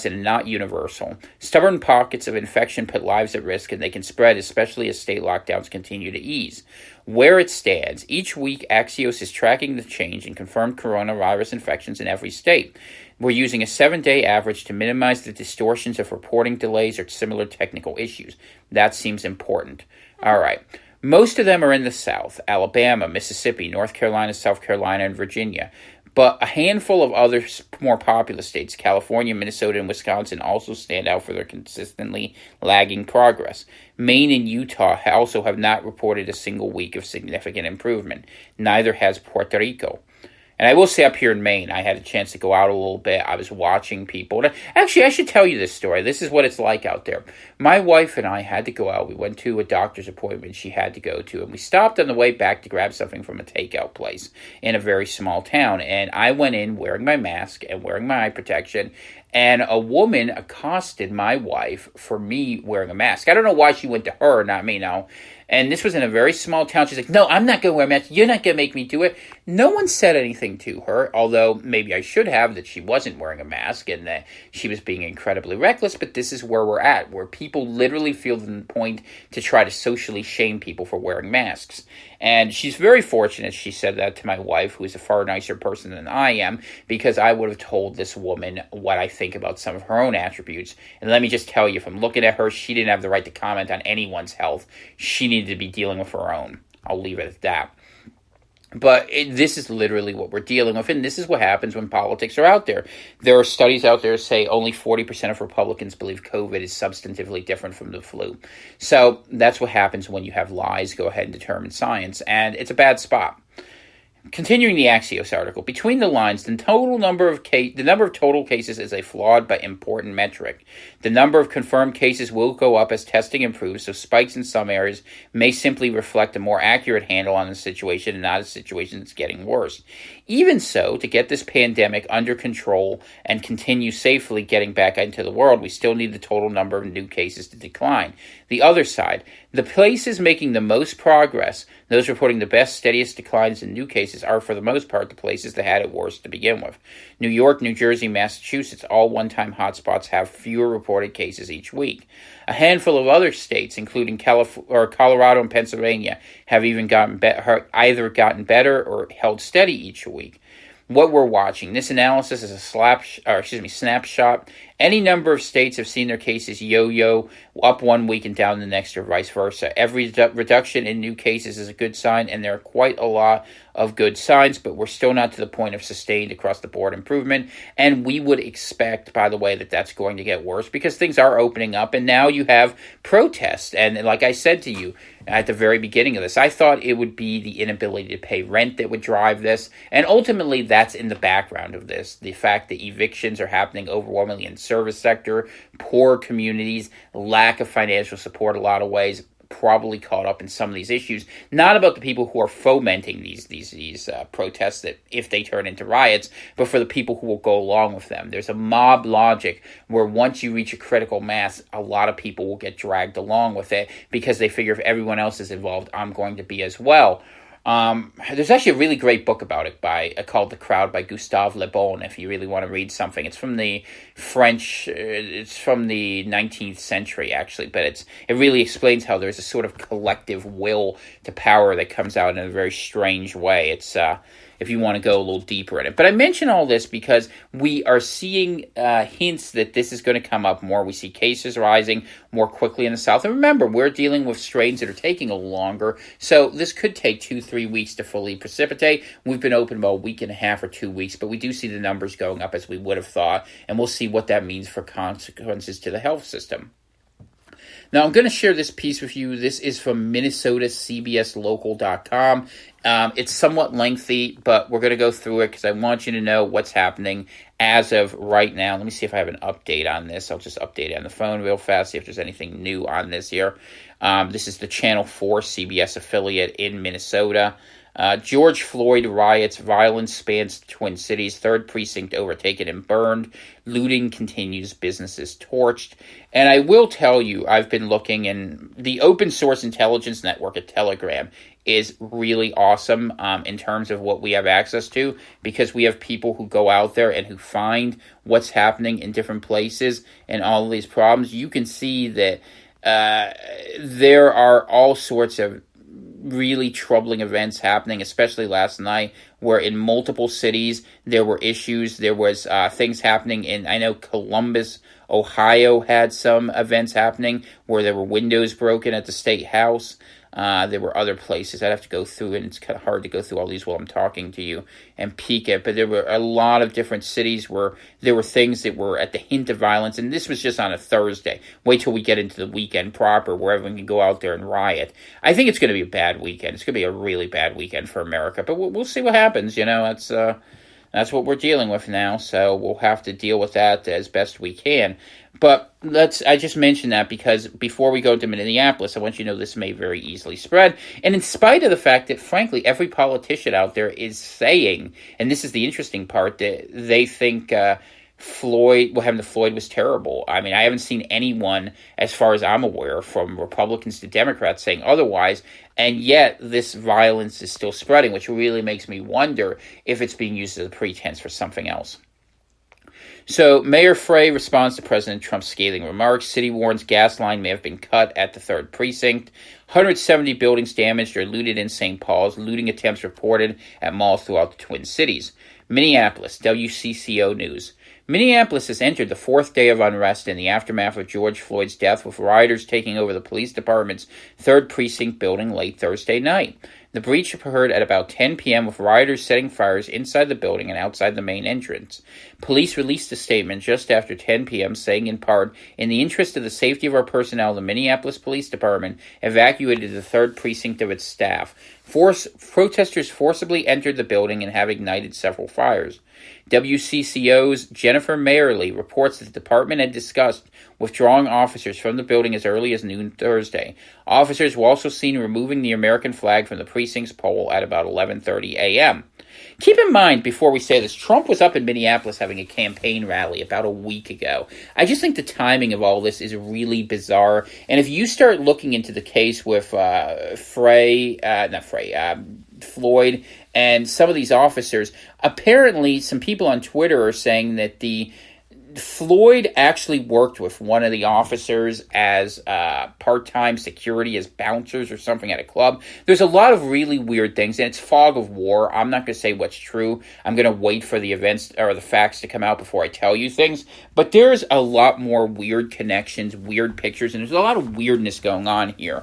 and not universal. Stubborn pockets of infection put lives at risk, and they can spread, especially as state lockdowns continue to ease. Where it stands, each week Axios is tracking the change in confirmed coronavirus infections in every state. We're using a 7-day average to minimize the distortions of reporting delays or similar technical issues. That seems important. All right. Most of them are in the South: Alabama, Mississippi, North Carolina, South Carolina, and Virginia. But a handful of other more populous states, California, Minnesota, and Wisconsin, also stand out for their consistently lagging progress. Maine and Utah also have not reported a single week of significant improvement. Neither has Puerto Rico. And I will say up here in Maine, I had a chance to go out a little bit. I was watching people. And actually, I should tell you this story. This is what it's like out there. My wife and I had to go out. We went to a doctor's appointment she had to go to. And we stopped on the way back to grab something from a takeout place in a very small town. And I went in wearing my mask and wearing my eye protection. And a woman accosted my wife for me wearing a mask. I don't know why she went to her, not me now. And this was in a very small town. She's like, no, I'm not going to wear a mask. You're not going to make me do it. No one said anything to her, although maybe I should have, that she wasn't wearing a mask and that she was being incredibly reckless. But this is where we're at, where people literally feel the point to try to socially shame people for wearing masks. And she's very fortunate she said that to my wife, who is a far nicer person than I am, because I would have told this woman what I think about some of her own attributes. And let me just tell you, from looking at her, she didn't have the right to comment on anyone's health. She needed to be dealing with her own. I'll leave it at that. But this is literally what we're dealing with, and this is what happens when politics are out there. There are studies out there that say only 40% of Republicans believe COVID is substantively different from the flu. So that's what happens when you have lies go ahead and determine science, and it's a bad spot. Continuing the Axios article, between the lines, the number of total cases is a flawed but important metric. The number of confirmed cases will go up as testing improves, so spikes in some areas may simply reflect a more accurate handle on the situation and not a situation that's getting worse. Even so, to get this pandemic under control and continue safely getting back into the world, we still need the total number of new cases to decline. The other side, the places making the most progress, those reporting the best, steadiest declines in new cases, are for the most part the places that had it worse to begin with. New York, New Jersey, Massachusetts, all one-time hotspots, have fewer reported cases each week. A handful of other states, including Colorado and Pennsylvania, have even either gotten better or held steady each week. What we're watching, this analysis is a snapshot. Any number of states have seen their cases yo-yo up one week and down the next, or vice versa. Every reduction in new cases is a good sign, and there are quite a lot of good signs, but we're still not to the point of sustained across-the-board improvement. And we would expect, by the way, that that's going to get worse because things are opening up, and now you have protests. And like I said to you at the very beginning of this, I thought it would be the inability to pay rent that would drive this, and ultimately that's in the background of this. The fact that evictions are happening overwhelmingly in service sector, poor communities, lack of financial support a lot of ways, probably caught up in some of these issues. Not about the people who are fomenting these protests that if they turn into riots, but for the people who will go along with them. There's a mob logic where once you reach a critical mass, a lot of people will get dragged along with it because they figure if everyone else is involved, I'm going to be as well. There's actually a really great book about it called The Crowd by Gustave Le Bon, if you really want to read something. It's from the French, it's from the 19th century, actually, but it really explains how there's a sort of collective will to power that comes out in a very strange way. It's, if you want to go a little deeper in it. But I mention all this because we are seeing hints that this is going to come up more. We see cases rising more quickly in the South. And remember, we're dealing with strains that are taking a little longer. So this could take 2-3 weeks to fully precipitate. We've been open about a week and a half or 2 weeks, but we do see the numbers going up as we would have thought. And we'll see what that means for consequences to the health system. Now, I'm going to share this piece with you. This is from Minnesota, CBSLocal.com. It's somewhat lengthy, but we're going to go through it because I want you to know what's happening as of right now. Let me see if I have an update on this. I'll just update it on the phone real fast, see if there's anything new on this here. This is the Channel 4 CBS affiliate in Minnesota. George Floyd riots, violence spans Twin Cities, 3rd Precinct overtaken and burned, looting continues, businesses torched. And I will tell you, I've been looking, and the open source intelligence network at Telegram is really awesome in terms of what we have access to, because we have people who go out there and who find what's happening in different places and all of these problems. You can see that there are all sorts of really troubling events happening, especially last night, where in multiple cities there were issues. There was things happening in, I know Columbus, Ohio had some events happening where there were windows broken at the state house. There were other places I'd have to go through, and it's kind of hard to go through all these while I'm talking to you and peek at. But there were a lot of different cities where there were things that were at the hint of violence, and this was just on a Thursday. Wait till we get into the weekend proper, where everyone can go out there and riot. I think it's going to be a bad weekend. It's going to be a really bad weekend for America, but we'll see what happens. That's what we're dealing with now, so we'll have to deal with that as best we can. But I just mentioned that because before we go to Minneapolis, I want you to know this may very easily spread. And in spite of the fact that, frankly, every politician out there is saying, and this is the interesting part, that they think what happened to Floyd was terrible. I mean, I haven't seen anyone, as far as I'm aware, from Republicans to Democrats saying otherwise, and yet this violence is still spreading, which really makes me wonder if it's being used as a pretense for something else. So, Mayor Frey responds to President Trump's scathing remarks. City warns gas line may have been cut at the 3rd Precinct. 170 buildings damaged or looted in St. Paul's. Looting attempts reported at malls throughout the Twin Cities. Minneapolis, WCCO News. Minneapolis has entered the 4th day of unrest in the aftermath of George Floyd's death, with rioters taking over the police department's 3rd Precinct building late Thursday night. The breach occurred at about 10 p.m. with rioters setting fires inside the building and outside the main entrance. Police released a statement just after 10 p.m. saying in part, "In the interest of the safety of our personnel, the Minneapolis Police Department evacuated the 3rd Precinct of its staff. Protesters forcibly entered the building and have ignited several fires." WCCO's Jennifer Mayerly reports that the department had discussed withdrawing officers from the building as early as noon Thursday. Officers were also seen removing the American flag from the precinct's pole at about 11:30 a.m. Keep in mind, before we say this, Trump was up in Minneapolis having a campaign rally about a week ago. I just think the timing of all this is really bizarre. And if you start looking into the case with Floyd and some of these officers, apparently some people on Twitter are saying that Floyd actually worked with one of the officers as part-time security, as bouncers or something at a club. There's a lot of really weird things, and it's fog of war. I'm not going to say what's true. I'm going to wait for the events or the facts to come out before I tell you things. But there's a lot more weird connections, weird pictures, and there's a lot of weirdness going on here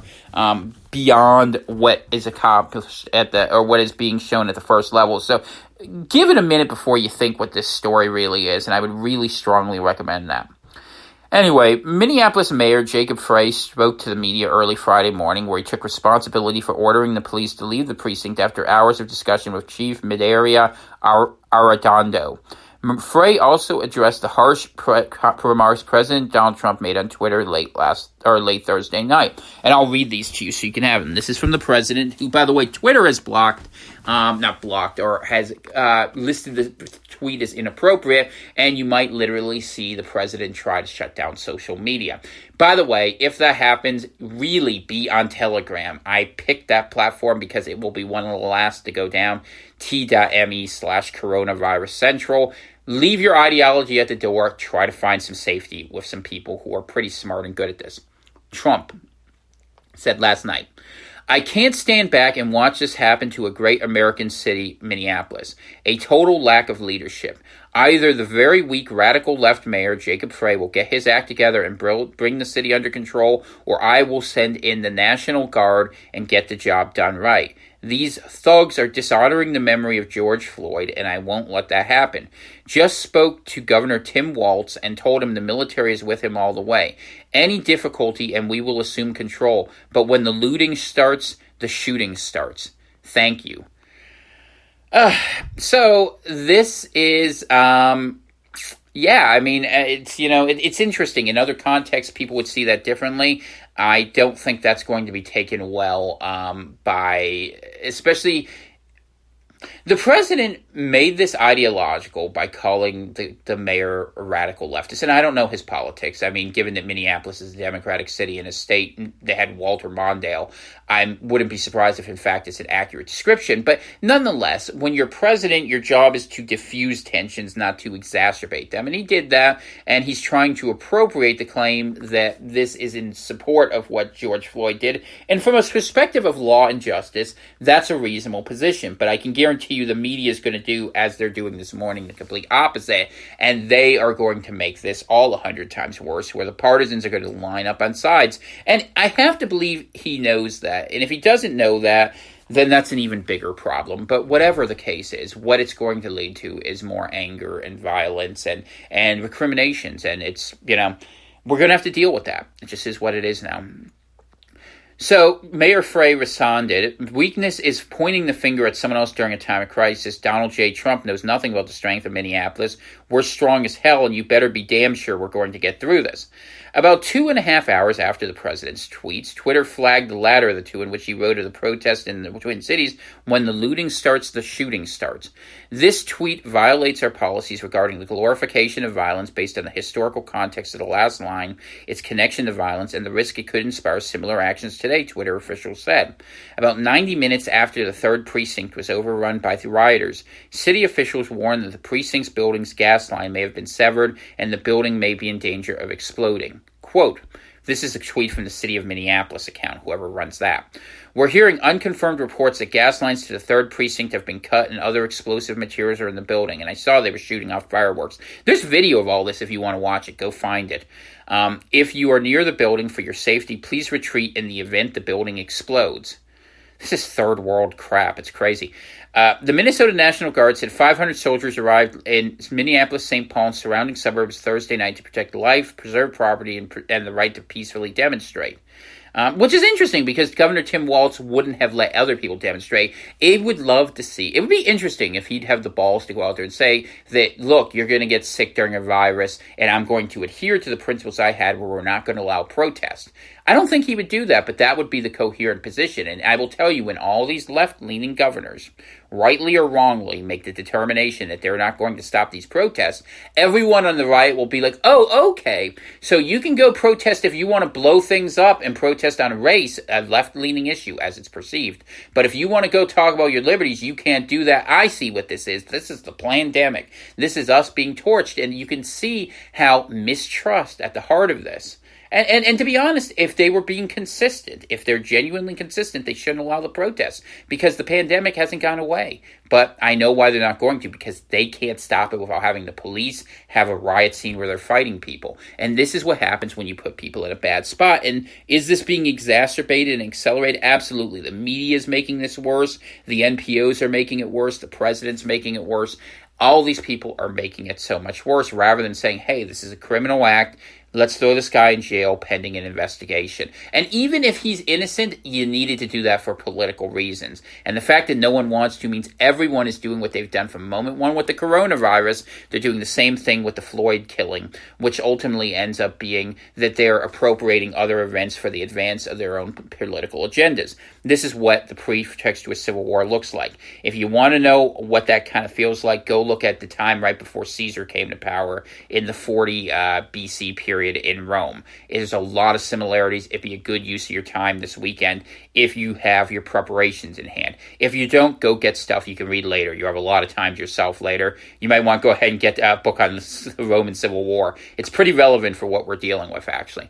beyond what is accomplished or what is being shown at the first level. So give it a minute before you think what this story really is, and I would really strongly recommend that. Anyway, Minneapolis Mayor Jacob Frey spoke to the media early Friday morning, where he took responsibility for ordering the police to leave the precinct after hours of discussion with Chief Midaria Arradondo. Frey also addressed the harsh remarks President Donald Trump made on Twitter late Thursday night. And I'll read these to you so you can have them. This is from the president, who, by the way, Twitter has has listed the tweet as inappropriate, and you might literally see the president try to shut down social media. By the way, if that happens, really be on Telegram. I picked that platform because it will be one of the last to go down. t.me/coronavirus central. Leave your ideology at the door. Try to find some safety with some people who are pretty smart and good at this. Trump said last night, "I can't stand back and watch this happen to a great American city, Minneapolis. A total lack of leadership. Either the very weak radical left mayor, Jacob Frey, will get his act together and bring the city under control, or I will send in the National Guard and get the job done right. These thugs are dishonoring the memory of George Floyd, and I won't let that happen. Just spoke to Governor Tim Walz and told him the military is with him all the way. Any difficulty and we will assume control. But when the looting starts, the shooting starts. Thank you." So this is, it's interesting. In other contexts, people would see that differently. I don't think that's going to be taken well especially the president made this ideological by calling the mayor a radical leftist. And I don't know his politics. I mean, given that Minneapolis is a Democratic city in a state, they had Walter Mondale, I wouldn't be surprised if, in fact, it's an accurate description. But nonetheless, when you're president, your job is to diffuse tensions, not to exacerbate them. And he did that, and he's trying to appropriate the claim that this is in support of what George Floyd did. And from a perspective of law and justice, that's a reasonable position. But I can guarantee you the media is going to do, as they're doing this morning, the complete opposite, and they are going to make this all 100 times worse, where the partisans are going to line up on sides. And I have to believe he knows that. And if he doesn't know that, then that's an even bigger problem. But whatever the case is, what it's going to lead to is more anger and violence and recriminations. And it's, we're going to have to deal with that. It just is what it is now. So, Mayor Frey responded, "Weakness is pointing the finger at someone else during a time of crisis. Donald J. Trump knows nothing about the strength of Minneapolis. We're strong as hell, and you better be damn sure we're going to get through this." About 2.5 hours after the president's tweets, Twitter flagged the latter of the two, in which he wrote of the protest in the Twin Cities, "When the looting starts, the shooting starts." This tweet violates our policies regarding the glorification of violence based on the historical context of the last line, its connection to violence, and the risk it could inspire similar actions today, Twitter officials said. About 90 minutes after the 3rd precinct was overrun by the rioters, city officials warned that the precinct's building's gas line may have been severed and the building may be in danger of exploding. Quote, this is a tweet from the City of Minneapolis account, whoever runs that. "We're hearing unconfirmed reports that gas lines to the 3rd precinct have been cut and other explosive materials are in the building. And I saw they were shooting off fireworks." There's video of all this if you want to watch it. Go find it. "If you are near the building for your safety, please retreat in the event the building explodes." This is third world crap. It's crazy. The Minnesota National Guard said 500 soldiers arrived in Minneapolis, St. Paul, and surrounding suburbs Thursday night to protect life, preserve property, and the right to peacefully demonstrate. Which is interesting because Governor Tim Walz wouldn't have let other people demonstrate. It would be interesting if he'd have the balls to go out there and say that, look, you're going to get sick during a virus, and I'm going to adhere to the principles I had where we're not going to allow protest. I don't think he would do that, but that would be the coherent position. And I will tell you, when all these left-leaning governors, rightly or wrongly, make the determination that they're not going to stop these protests, everyone on the right will be like, oh, okay, so you can go protest if you want to blow things up and protest on race, a left-leaning issue as it's perceived. But if you want to go talk about your liberties, you can't do that. I see what this is. This is the pandemic. This is us being torched. And you can see how mistrust at the heart of this. And to be honest, if they were being consistent, if they're genuinely consistent, they shouldn't allow the protests because the pandemic hasn't gone away. But I know why they're not going to, because they can't stop it without having the police have a riot scene where they're fighting people. And this is what happens when you put people in a bad spot. And is this being exacerbated and accelerated? Absolutely. The media is making this worse. The NPOs are making it worse. The president's making it worse. All these people are making it so much worse rather than saying, hey, this is a criminal act. Let's throw this guy in jail pending an investigation. And even if he's innocent, you needed to do that for political reasons. And the fact that no one wants to means everyone is doing what they've done from moment one with the coronavirus. They're doing the same thing with the Floyd killing, which ultimately ends up being that they're appropriating other events for the advance of their own political agendas. This is what the pretext to a civil war looks like. If you want to know what that kind of feels like, go look at the time right before Caesar came to power in the 40 BC period in Rome. There's a lot of similarities. It'd be a good use of your time this weekend if you have your preparations in hand. If you don't, go get stuff you can read later. You have a lot of time to yourself later. You might want to go ahead and get a book on the Roman Civil War. It's pretty relevant for what we're dealing with, actually.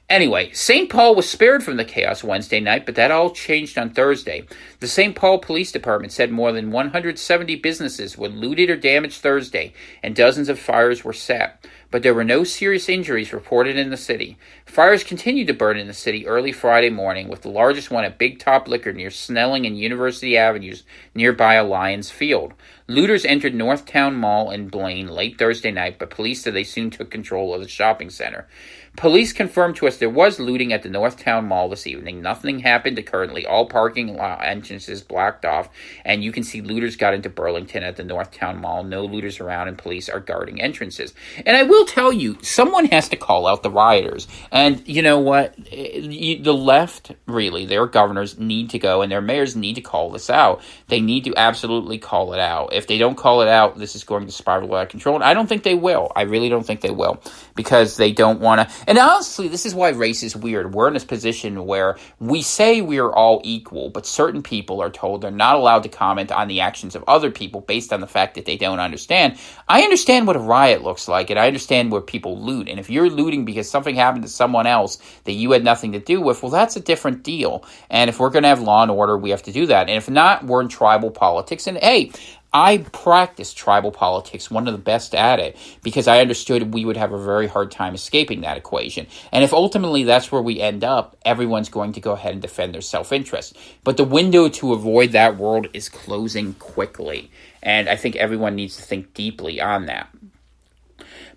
Anyway, St. Paul was spared from the chaos Wednesday night, but that all changed on Thursday. The St. Paul Police Department said more than 170 businesses were looted or damaged Thursday, and dozens of fires were set. But there were no serious injuries reported in the city. Fires continued to burn in the city early Friday morning, with the largest one at Big Top Liquor near Snelling and University Avenues, nearby Alliance Field. Looters entered Northtown Mall in Blaine late Thursday night, but police said they soon took control of the shopping center. Police confirmed to us there was looting at the Northtown Mall this evening. Nothing happened currently. All parking lot entrances blocked off, and you can see looters got into Burlington at the Northtown Mall. No looters around, and police are guarding entrances. And I will tell you, someone has to call out the rioters. And you know what? The left, really, their governors need to go, and their mayors need to call this out. They need to absolutely call it out. If they don't call it out, this is going to spiral out of control. And I don't think they will. I really don't think they will, because they don't want to. And honestly, this is why race is weird. We're in this position where we say we are all equal, but certain people are told they're not allowed to comment on the actions of other people based on the fact that they don't understand. I understand what a riot looks like, and I understand where people loot. And if you're looting because something happened to someone else that you had nothing to do with, well, that's a different deal. And if we're going to have law and order, we have to do that. And if not, we're in tribal politics. And hey, I practiced tribal politics, one of the best at it, because I understood we would have a very hard time escaping that equation. And if ultimately that's where we end up, everyone's going to go ahead and defend their self-interest. But the window to avoid that world is closing quickly. And I think everyone needs to think deeply on that.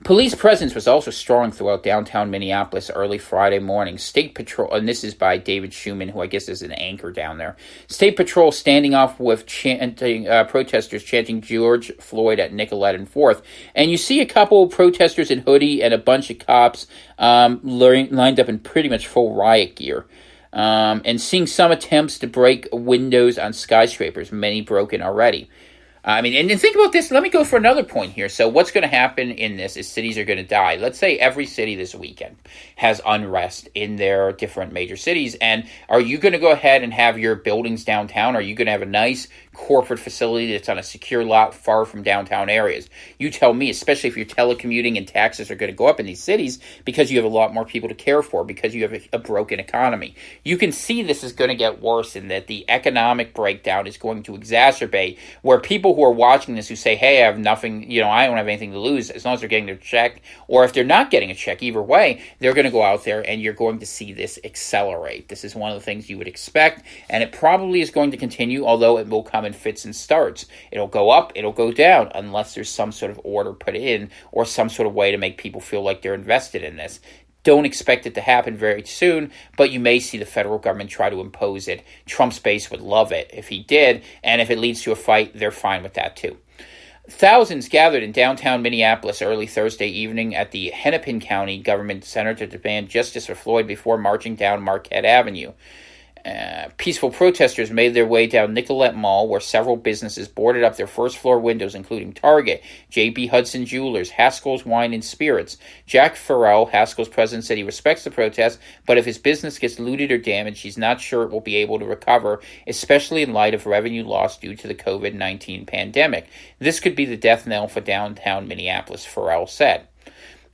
Police presence was also strong throughout downtown Minneapolis early Friday morning. State Patrol, and this is by David Schumann, who I guess is an anchor down there. State Patrol standing off with protesters chanting George Floyd at Nicollet and 4th. And you see a couple of protesters in hoodie and a bunch of cops lined up in pretty much full riot gear. And seeing some attempts to break windows on skyscrapers, many broken already. And think about this. Let me go for another point here. So what's going to happen in this is cities are going to die. Let's say every city this weekend has unrest in their different major cities. And are you going to go ahead and have your buildings downtown? Are you going to have a nice corporate facility that's on a secure lot far from downtown areas? You tell me, especially if you're telecommuting and taxes are going to go up in these cities because you have a lot more people to care for, because you have a broken economy. You can see this is going to get worse, and that the economic breakdown is going to exacerbate, where people who are watching this who say, hey, I have nothing, I don't have anything to lose, as long as they're getting their check, or if they're not getting a check, either way, they're going to go out there and you're going to see this accelerate. This is one of the things you would expect, and it probably is going to continue, although it will come in fits and starts. It'll go up, it'll go down, unless there's some sort of order put in or some sort of way to make people feel like they're invested in this. Don't expect it to happen very soon, but you may see the federal government try to impose it. Trump's base would love it if he did, and if it leads to a fight, they're fine with that too. Thousands gathered in downtown Minneapolis early Thursday evening at the Hennepin County Government Center to demand justice for Floyd before marching down Marquette Avenue. Peaceful protesters made their way down Nicollet Mall, where several businesses boarded up their first-floor windows, including Target, J.B. Hudson Jewelers, Haskell's Wine and Spirits. Jack Farrell, Haskell's president, said he respects the protest, but if his business gets looted or damaged, he's not sure it will be able to recover, especially in light of revenue loss due to the COVID-19 pandemic. This could be the death knell for downtown Minneapolis, Farrell said.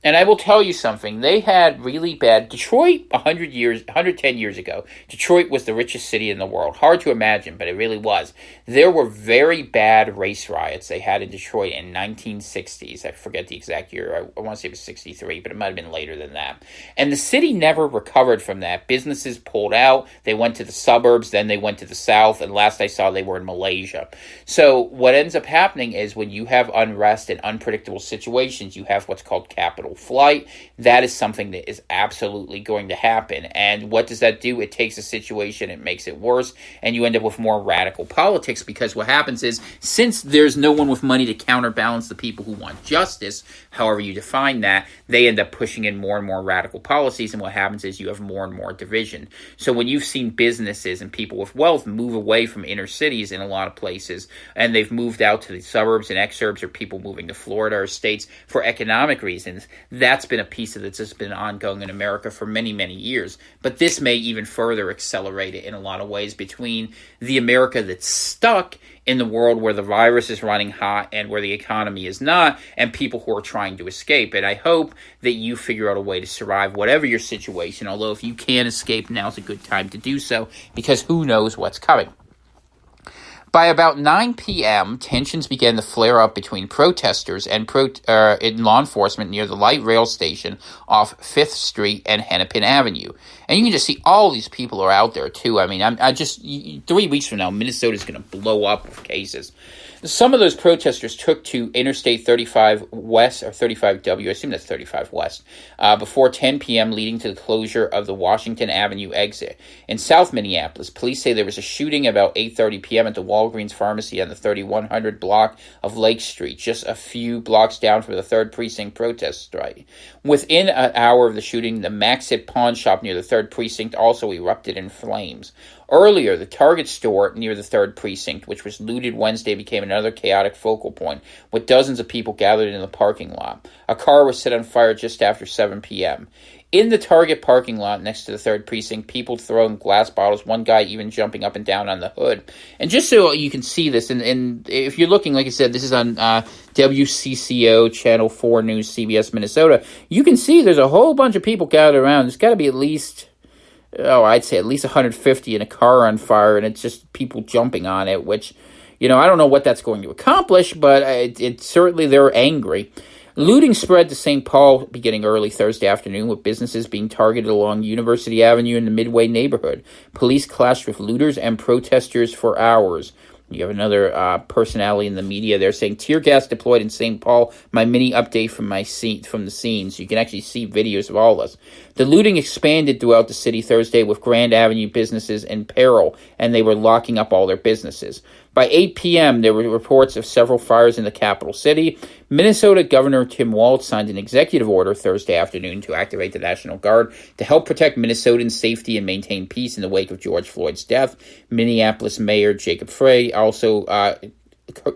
And I will tell you something, they had really bad, Detroit 110 years ago, Detroit was the richest city in the world. Hard to imagine, but it really was. There were very bad race riots they had in Detroit in 1960s. I forget the exact year. I want to say it was 63, but it might have been later than that. And the city never recovered from that. Businesses pulled out. They went to the suburbs, then they went to the south, and last I saw they were in Malaysia. So what ends up happening is when you have unrest and unpredictable situations, you have what's called capital flight. That is something that is absolutely going to happen. And what does that do? It takes a situation, it makes it worse, and you end up with more radical politics, because what happens is, since there's no one with money to counterbalance the people who want justice, however you define that, they end up pushing in more and more radical policies, and what happens is you have more and more division. So when you've seen businesses and people with wealth move away from inner cities in a lot of places, and they've moved out to the suburbs and exurbs, or people moving to Florida or states for economic reasons, that's been a piece of that's just been ongoing in America for many, many years. But this may even further accelerate it in a lot of ways, between the America that's stuck in the world where the virus is running hot and where the economy is not, and people who are trying to escape. And I hope that you figure out a way to survive whatever your situation, although if you can escape, now's a good time to do so, because who knows what's coming. By about 9 p.m., tensions began to flare up between protesters and law enforcement near the light rail station off 5th Street and Hennepin Avenue. And you can just see all these people are out there, too. I mean, I just 3 weeks from now, Minnesota's going to blow up with cases. Some of those protesters took to Interstate 35 West, or 35W, I assume that's 35 West, before 10 p.m., leading to the closure of the Washington Avenue exit. In South Minneapolis, police say there was a shooting about 8:30 p.m. at the Walgreens Pharmacy on the 3100 block of Lake Street, just a few blocks down from the 3rd Precinct protest strike. Within an hour of the shooting, the Maxit pawn shop near the 3rd Precinct also erupted in flames. Earlier, the Target store near the 3rd Precinct, which was looted Wednesday, became another chaotic focal point, with dozens of people gathered in the parking lot. A car was set on fire just after 7 p.m. In the Target parking lot next to the 3rd Precinct, people throwing glass bottles, one guy even jumping up and down on the hood. And just so you can see this, and if you're looking, like I said, this is on WCCO, Channel 4 News, CBS, Minnesota, you can see there's a whole bunch of people gathered around. There's got to be at least, I'd say at least 150 in a car on fire, and it's just people jumping on it, which, I don't know what that's going to accomplish, but it certainly, they're angry. Looting spread to St. Paul beginning early Thursday afternoon, with businesses being targeted along University Avenue in the Midway neighborhood. Police clashed with looters and protesters for hours. You have another personality in the media there saying, tear gas deployed in St. Paul, my mini update from the scene. So you can actually see videos of all of us. The looting expanded throughout the city Thursday, with Grand Avenue businesses in peril, and they were locking up all their businesses. By 8 p.m., there were reports of several fires in the capital city. Minnesota Governor Tim Walz signed an executive order Thursday afternoon to activate the National Guard to help protect Minnesotans' safety and maintain peace in the wake of George Floyd's death. Minneapolis Mayor Jacob Frey also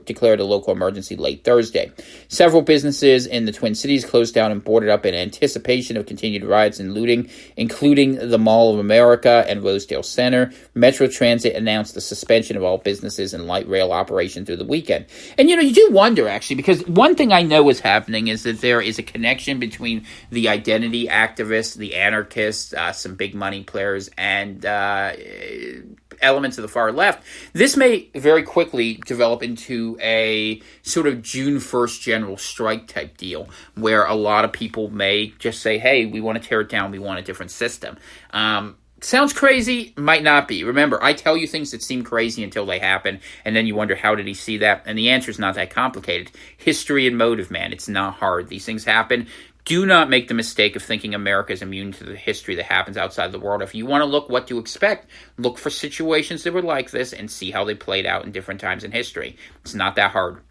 declared a local emergency late Thursday. Several businesses in the Twin Cities closed down and boarded up in anticipation of continued riots and looting, including the Mall of America and Rosedale Center. Metro Transit announced the suspension of all businesses and light rail operation through the weekend. And, you do wonder, actually, because one thing I know is happening is that there is a connection between the identity activists, the anarchists, some big money players, and elements of the far left. This may very quickly develop into a sort of June 1st general strike type deal, where a lot of people may just say, hey, we want to tear it down, we want a different system. Sounds crazy, might not be. Remember, I tell you things that seem crazy until they happen, and then you wonder, how did he see that? And the answer is not that complicated. History and motive, man. It's not hard. These things happen. Do not make the mistake of thinking America is immune to the history that happens outside the world. If you want to look what to expect, look for situations that were like this and see how they played out in different times in history. It's not that hard.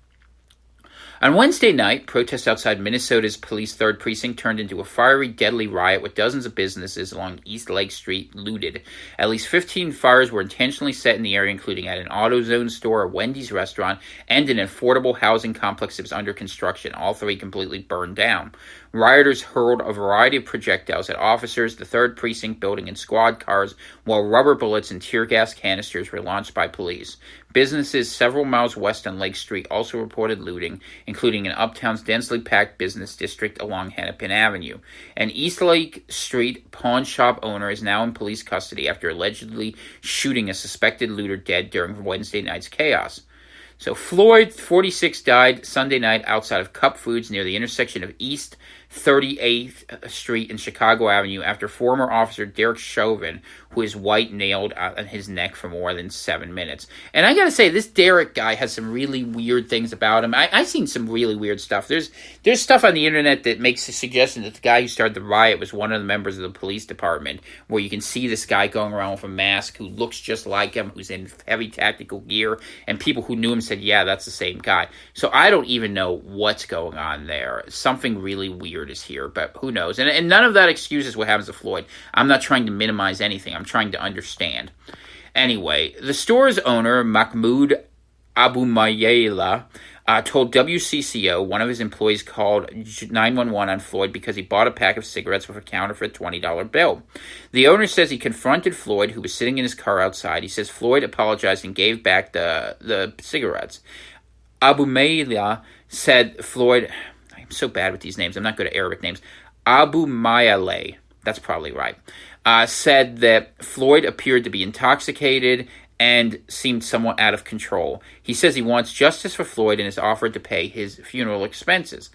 On Wednesday night, protests outside Minnesota's police 3rd Precinct turned into a fiery, deadly riot, with dozens of businesses along East Lake Street looted. At least 15 fires were intentionally set in the area, including at an AutoZone store, a Wendy's restaurant, and an affordable housing complex that was under construction. All 3 completely burned down. Rioters hurled a variety of projectiles at officers, the 3rd Precinct building, and squad cars, while rubber bullets and tear gas canisters were launched by police. Businesses several miles west on Lake Street also reported looting, including in Uptown's densely packed business district along Hennepin Avenue. An East Lake Street pawn shop owner is now in police custody after allegedly shooting a suspected looter dead during Wednesday night's chaos. So Floyd, 46, died Sunday night outside of Cup Foods near the intersection of East 38th Street and Chicago Avenue after former officer Derek Chauvin, who is white, nailed on his neck for more than 7 minutes. And I gotta say, this Derek guy has some really weird things about him. I've seen some really weird stuff. There's stuff on the internet that makes the suggestion that the guy who started the riot was one of the members of the police department, where you can see this guy going around with a mask who looks just like him, who's in heavy tactical gear, and people who knew him said, yeah, that's the same guy. So I don't even know what's going on there. Something really weird is here, but who knows? And none of that excuses what happens to Floyd. I'm not trying to minimize anything. I'm trying to understand. Anyway, the store's owner, Mahmoud Abumayela, told WCCO one of his employees called 911 on Floyd because he bought a pack of cigarettes with a counterfeit $20 bill. The owner says he confronted Floyd, who was sitting in his car outside. He says Floyd apologized and gave back the cigarettes. Abumayela said Floyd... I'm so bad with these names. I'm not good at Arabic names. Abumayale, that's probably right, said that Floyd appeared to be intoxicated and seemed somewhat out of control. He says he wants justice for Floyd and has offered to pay his funeral expenses.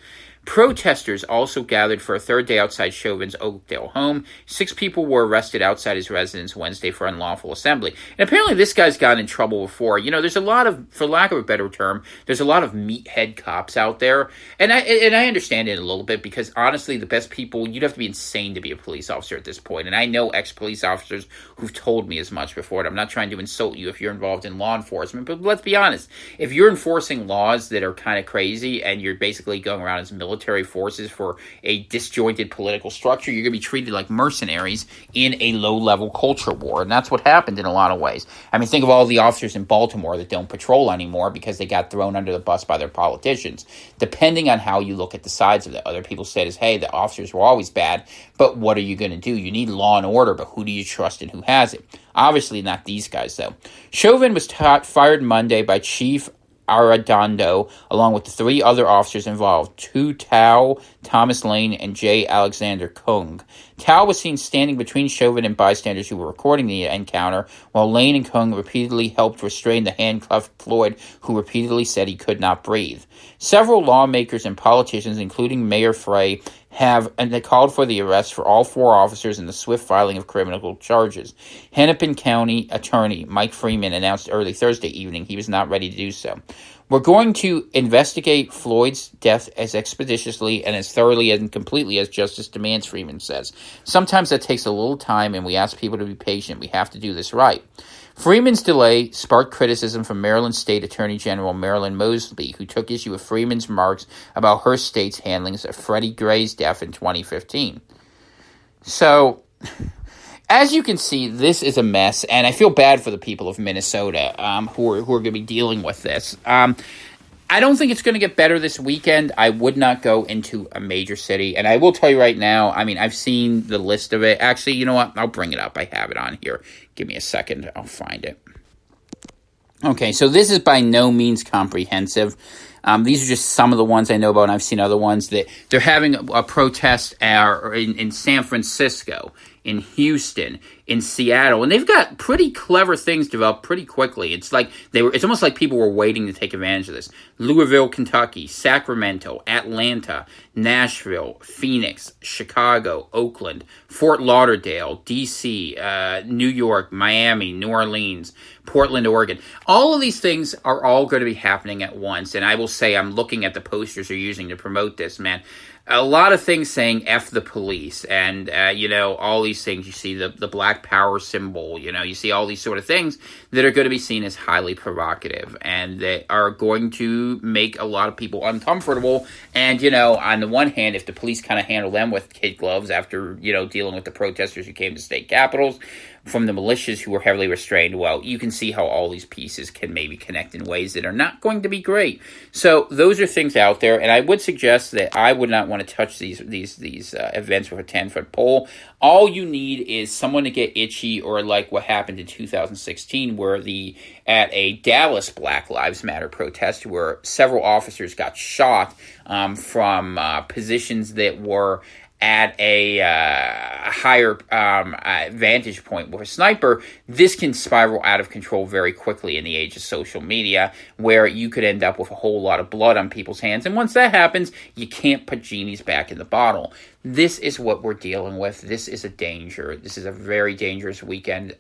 Protesters also gathered for a 3rd day outside Chauvin's Oakdale home. 6 people were arrested outside his residence Wednesday for unlawful assembly. And apparently this guy's gotten in trouble before. There's a lot of, for lack of a better term, there's a lot of meathead cops out there. And I understand it a little bit, because honestly, the best people, you'd have to be insane to be a police officer at this point. And I know ex-police officers who've told me as much before. And I'm not trying to insult you if you're involved in law enforcement, but let's be honest. If you're enforcing laws that are kind of crazy and you're basically going around as military military forces for a disjointed political structure, you're going to be treated like mercenaries in a low-level culture war. And that's what happened in a lot of ways. I mean, think of all the officers in Baltimore that don't patrol anymore because they got thrown under the bus by their politicians. Depending on how you look at the sides of it, other people said is, hey, the officers were always bad, but what are you going to do? You need law and order, but who do you trust and who has it? Obviously not these guys, though. Chauvin was fired Monday by Chief Arredondo, along with the 3 other officers involved, Tu Tao, Thomas Lane, and J. Alexander Kung. Tao was seen standing between Chauvin and bystanders who were recording the encounter, while Lane and Kung repeatedly helped restrain the handcuffed Floyd, who repeatedly said he could not breathe. Several lawmakers and politicians, including Mayor Frey, and they called for the arrest for all 4 officers and the swift filing of criminal charges. Hennepin County Attorney Mike Freeman announced early Thursday evening he was not ready to do so. We're going to investigate Floyd's death as expeditiously and as thoroughly and completely as justice demands, Freeman says. Sometimes that takes a little time, and we ask people to be patient. We have to do this right. Freeman's delay sparked criticism from Maryland State Attorney General Marilyn Mosby, who took issue with Freeman's remarks about her state's handlings of Freddie Gray's death in 2015. So, as you can see, this is a mess, and I feel bad for the people of Minnesota who are going to be dealing with this. I don't think it's going to get better this weekend. I would not go into a major city. And I will tell you right now, I mean, I've seen the list of it. Actually, you know what? I'll bring it up. I have it on here. Give me a second. I'll find it. Okay, so this is by no means comprehensive. These are just some of the ones I know about, and I've seen other ones that they're having a protest in San Francisco, in Houston, in Seattle, and they've got pretty clever things developed pretty quickly. It's almost like people were waiting to take advantage of this. Louisville, Kentucky, Sacramento, Atlanta, Nashville, Phoenix, Chicago, Oakland, Fort Lauderdale, D.C., New York, Miami, New Orleans, Portland, Oregon. All of these things are all going to be happening at once, and I will say I'm looking at the posters they're using to promote this, man. A lot of things saying F the police and, all these things. You see the Black Power symbol, you see all these sort of things that are going to be seen as highly provocative and that are going to make a lot of people uncomfortable. And, on the one hand, if the police kind of handle them with kid gloves after, dealing with the protesters who came to state capitals, from the militias who were heavily restrained, well, you can see how all these pieces can maybe connect in ways that are not going to be great. So those are things out there, and I would suggest that I would not want to touch these events with a 10-foot pole. All you need is someone to get itchy, or like what happened in 2016, where at a Dallas Black Lives Matter protest, where several officers got shot from positions that were at a higher vantage point with a sniper. This can spiral out of control very quickly in the age of social media, where you could end up with a whole lot of blood on people's hands. And once that happens, you can't put genies back in the bottle. This is what we're dealing with. This is a danger. This is a very dangerous weekend.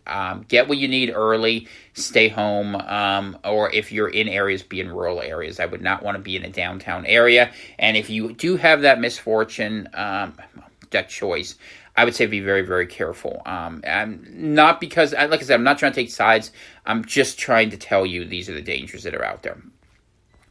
Get what you need early. Stay home. Or if you're in areas, be in rural areas. I would not want to be in a downtown area. And if you do have that misfortune, that choice, I would say be very, very careful. Not because, like I said, I'm not trying to take sides. I'm just trying to tell you these are the dangers that are out there.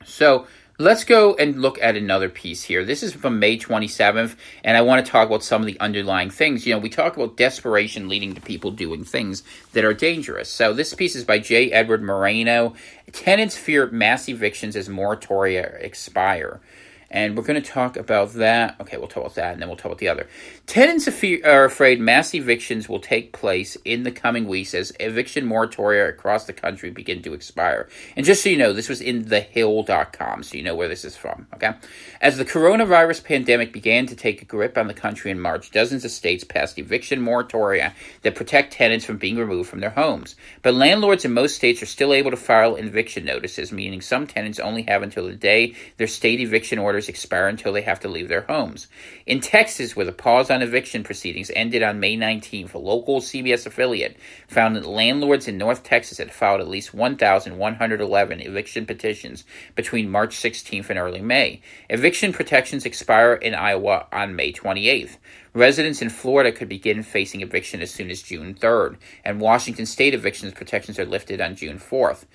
So let's go and look at another piece here. This is from May 27th, and I want to talk about some of the underlying things. We talk about desperation leading to people doing things that are dangerous. So this piece is by J. Edward Moreno. Tenants fear mass evictions as moratoria expire. And we're going to talk about that. Okay, we'll talk about that, and then we'll talk about the other. Tenants are afraid mass evictions will take place in the coming weeks as eviction moratoria across the country begin to expire. And just so you know, this was in thehill.com, so you know where this is from, okay? As the coronavirus pandemic began to take a grip on the country in March, dozens of states passed eviction moratoria that protect tenants from being removed from their homes. But landlords in most states are still able to file eviction notices, meaning some tenants only have until the day their state eviction orders expire until they have to leave their homes. In Texas, where the pause on eviction proceedings ended on May 19th, a local CBS affiliate found that landlords in North Texas had filed at least 1,111 eviction petitions between March 16th and early May. Eviction protections expire in Iowa on May 28th. Residents in Florida could begin facing eviction as soon as June 3rd, and Washington state evictions protections are lifted on June 4th.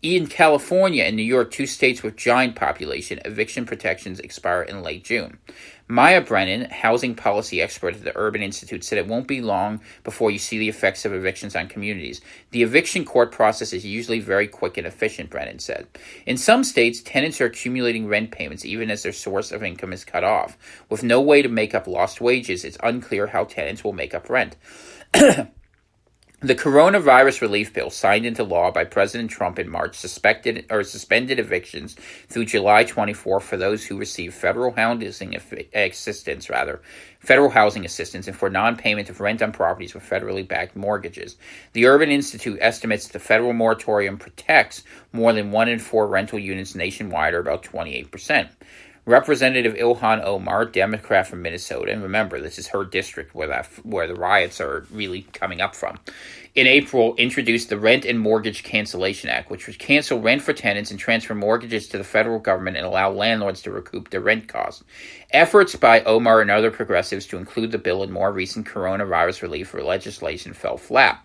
In California and New York, two states with giant population, eviction protections expire in late June. Maya Brennan, housing policy expert at the Urban Institute, said it won't be long before you see the effects of evictions on communities. The eviction court process is usually very quick and efficient, Brennan said. In some states, tenants are accumulating rent payments even as their source of income is cut off. With no way to make up lost wages, it's unclear how tenants will make up rent. The coronavirus relief bill signed into law by President Trump in March suspended evictions through July 24 for those who receive federal housing assistance, and for non-payment of rent on properties with federally backed mortgages. The Urban Institute estimates the federal moratorium protects more than 1 in 4 rental units nationwide, or about 28%. Representative Ilhan Omar, Democrat from Minnesota, and remember, this is her district where the riots are really coming up from, in April introduced the Rent and Mortgage Cancellation Act, which would cancel rent for tenants and transfer mortgages to the federal government and allow landlords to recoup their rent costs. Efforts by Omar and other progressives to include the bill in more recent coronavirus relief legislation fell flat.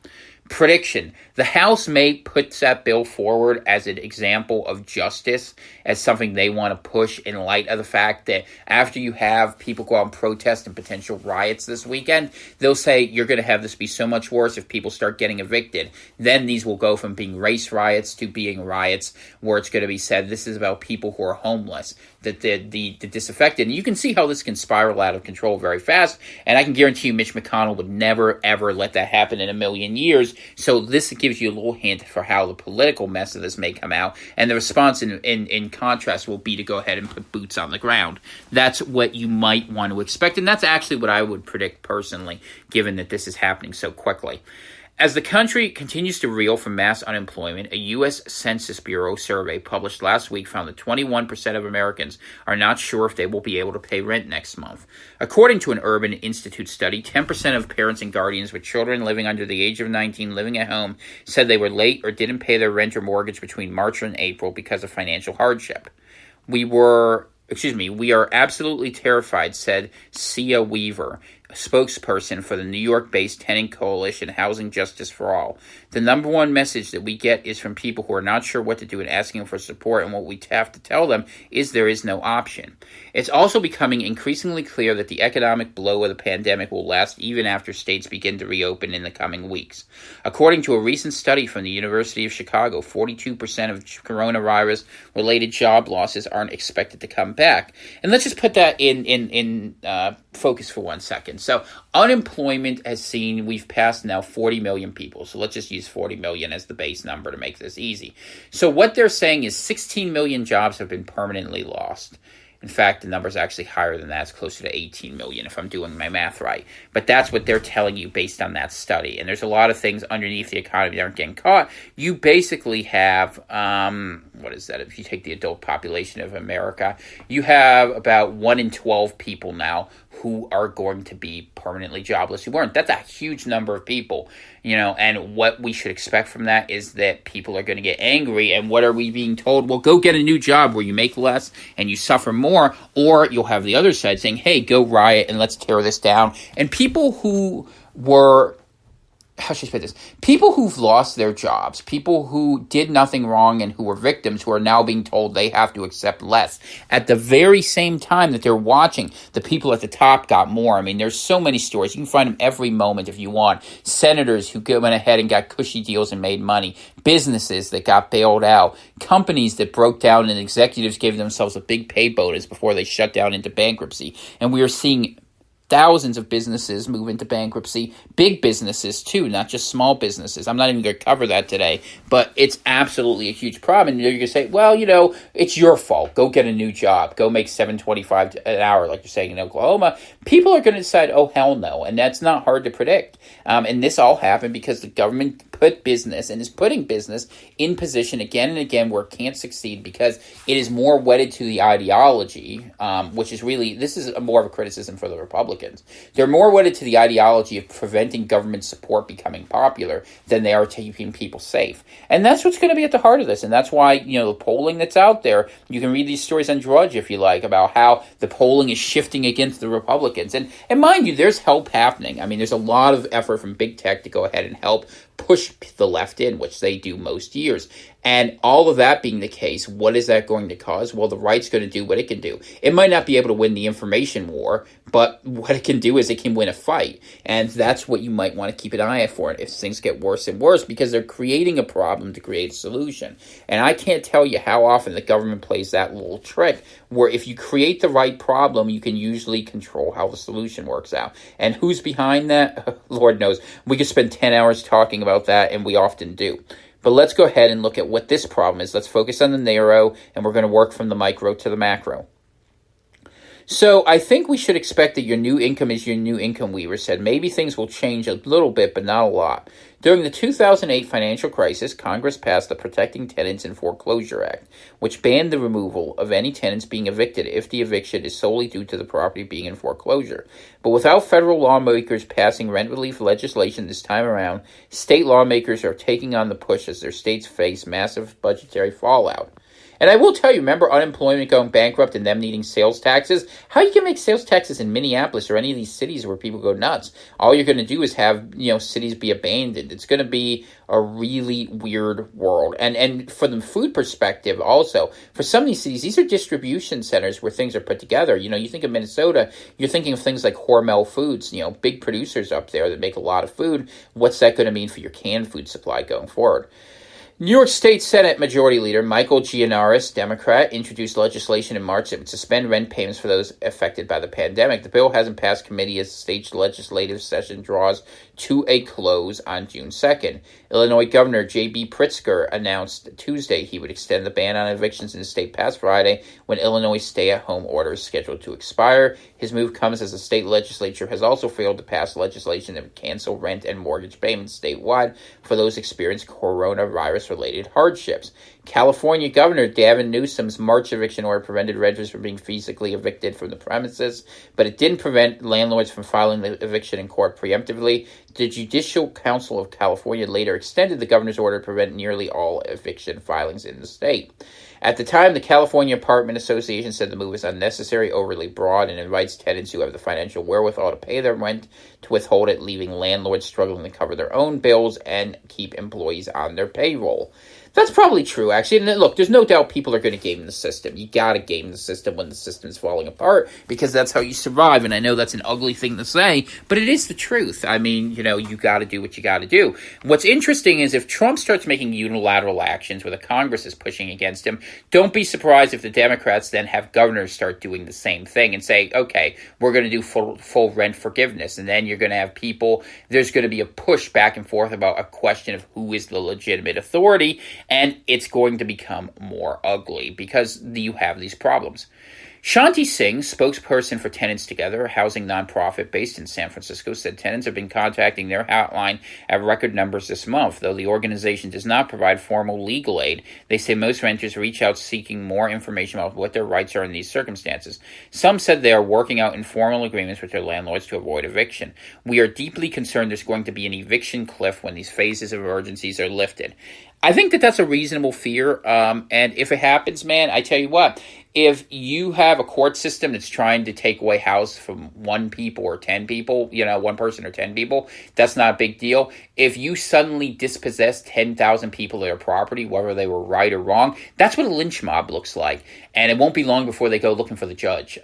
Prediction: the House may put that bill forward as an example of justice, as something they want to push in light of the fact that after you have people go out and protest and potential riots this weekend, they'll say you're going to have this be so much worse if people start getting evicted. Then these will go from being race riots to being riots where it's going to be said this is about people who are homeless, that the disaffected. And you can see how this can spiral out of control very fast, and I can guarantee you Mitch McConnell would never, ever let that happen in a million years. So this gives you a little hint for how the political mess of this may come out, and the response in contrast will be to go ahead and put boots on the ground. That's what you might want to expect, and that's actually what I would predict personally, given that this is happening so quickly. As the country continues to reel from mass unemployment, a U.S. Census Bureau survey published last week found that 21% of Americans are not sure if they will be able to pay rent next month. According to an Urban Institute study, 10% of parents and guardians with children living under the age of 19 living at home said they were late or didn't pay their rent or mortgage between March and April because of financial hardship. We are absolutely terrified, said Sia Weaver, a spokesperson for the New York-based tenant coalition Housing Justice for All. The number one message that we get is from people who are not sure what to do and asking for support, and what we have to tell them is there is no option. It's also becoming increasingly clear that the economic blow of the pandemic will last even after states begin to reopen in the coming weeks. According to a recent study from the University of Chicago, 42% of coronavirus-related job losses aren't expected to come back. And let's just put that in focus for 1 second. So unemployment we've passed now 40 million people. So let's just use 40 million as the base number to make this easy. So what they're saying is 16 million jobs have been permanently lost. In fact, the number is actually higher than that. It's closer to 18 million if I'm doing my math right. But that's what they're telling you based on that study. And there's a lot of things underneath the economy that aren't getting caught. You basically have, what is that? If you take the adult population of America, you have about 1 in 12 people now who are going to be permanently jobless who weren't. That's a huge number of people, and what we should expect from that is that people are going to get angry. And what are we being told? Well, go get a new job where you make less and you suffer more, or you'll have the other side saying, hey, go riot and let's tear this down. And people who were, how should I put this? People who've lost their jobs, people who did nothing wrong and who were victims, who are now being told they have to accept less. At the very same time that they're watching, the people at the top got more. I mean, there's so many stories. You can find them every moment if you want. Senators who went ahead and got cushy deals and made money. Businesses that got bailed out. Companies that broke down and executives gave themselves a big pay bonus before they shut down into bankruptcy. And we are seeing thousands of businesses move into bankruptcy, big businesses too, not just small businesses. I'm not even going to cover that today, but it's absolutely a huge problem. And you're going to say, well, it's your fault. Go get a new job. Go make $7.25 an hour, like you're saying in Oklahoma. People are going to decide, oh, hell no. And that's not hard to predict. And this all happened because the government put put business and is putting business in position again and again where it can't succeed because it is more wedded to the ideology, which is really, this is more of a criticism for the Republicans. They're more wedded to the ideology of preventing government support becoming popular than they are keeping people safe. And that's what's going to be at the heart of this. And that's why, the polling that's out there, you can read these stories on Drudge if you like, about how the polling is shifting against the Republicans. And mind you, there's help happening. I mean, there's a lot of effort from big tech to go ahead and help push the left in, which they do most years. And all of that being the case, what is that going to cause? Well, the right's going to do what it can do. It might not be able to win the information war, but what it can do is it can win a fight. And that's what you might want to keep an eye out for if things get worse and worse, because they're creating a problem to create a solution. And I can't tell you how often the government plays that little trick where if you create the right problem, you can usually control how the solution works out. And who's behind that? Lord knows. We could spend 10 hours talking about that, and we often do. But let's go ahead and look at what this problem is. Let's focus on the narrow, and we're going to work from the micro to the macro. So I think we should expect that your new income is your new income, Weaver said. Maybe things will change a little bit, but not a lot. During the 2008 financial crisis, Congress passed the Protecting Tenants in Foreclosure Act, which banned the removal of any tenants being evicted if the eviction is solely due to the property being in foreclosure. But without federal lawmakers passing rent relief legislation this time around, state lawmakers are taking on the push as their states face massive budgetary fallout. And I will tell you, remember unemployment going bankrupt and them needing sales taxes? How you can make sales taxes in Minneapolis or any of these cities where people go nuts? All you're going to do is have, cities be abandoned. It's going to be a really weird world. And for the food perspective also, for some of these cities, these are distribution centers where things are put together. You think of Minnesota, you're thinking of things like Hormel Foods, big producers up there that make a lot of food. What's that going to mean for your canned food supply going forward? New York State Senate Majority Leader Michael Gianaris, Democrat, introduced legislation in March that would suspend rent payments for those affected by the pandemic. The bill hasn't passed committee as the state's legislative session draws to a close on June 2nd. Illinois Governor J.B. Pritzker announced Tuesday he would extend the ban on evictions in the state past Friday when Illinois' stay-at-home order is scheduled to expire. His move comes as the state legislature has also failed to pass legislation that would cancel rent and mortgage payments statewide for those experiencing coronavirus-related hardships. California Governor Gavin Newsom's March eviction order prevented renters from being physically evicted from the premises, but it didn't prevent landlords from filing the eviction in court preemptively. The Judicial Council of California later extended the governor's order to prevent nearly all eviction filings in the state. At the time, the California Apartment Association said the move is unnecessary, overly broad, and invites tenants who have the financial wherewithal to pay their rent to withhold it, leaving landlords struggling to cover their own bills and keep employees on their payroll. That's probably true, actually. And look, there's no doubt people are going to game the system. You got to game the system when the system is falling apart because that's how you survive. And I know that's an ugly thing to say, but it is the truth. I mean, you got to do what you got to do. What's interesting is if Trump starts making unilateral actions where the Congress is pushing against him, don't be surprised if the Democrats then have governors start doing the same thing and say, okay, we're going to do full rent forgiveness. And then you're going to have people, there's going to be a push back and forth about a question of who is the legitimate authority. And it's going to become more ugly because you have these problems. Shanti Singh, spokesperson for Tenants Together, a housing nonprofit based in San Francisco, said tenants have been contacting their hotline at record numbers this month. Though the organization does not provide formal legal aid, they say most renters reach out seeking more information about what their rights are in these circumstances. Some said they are working out informal agreements with their landlords to avoid eviction. We are deeply concerned there's going to be an eviction cliff when these phases of emergencies are lifted. I think that that's a reasonable fear, and if it happens, man, I tell you what, if you have a court system that's trying to take away houses from 1 people or 10 people, 1 person or 10 people, that's not a big deal. If you suddenly dispossess 10,000 people of their property, whether they were right or wrong, that's what a lynch mob looks like, and it won't be long before they go looking for the judge.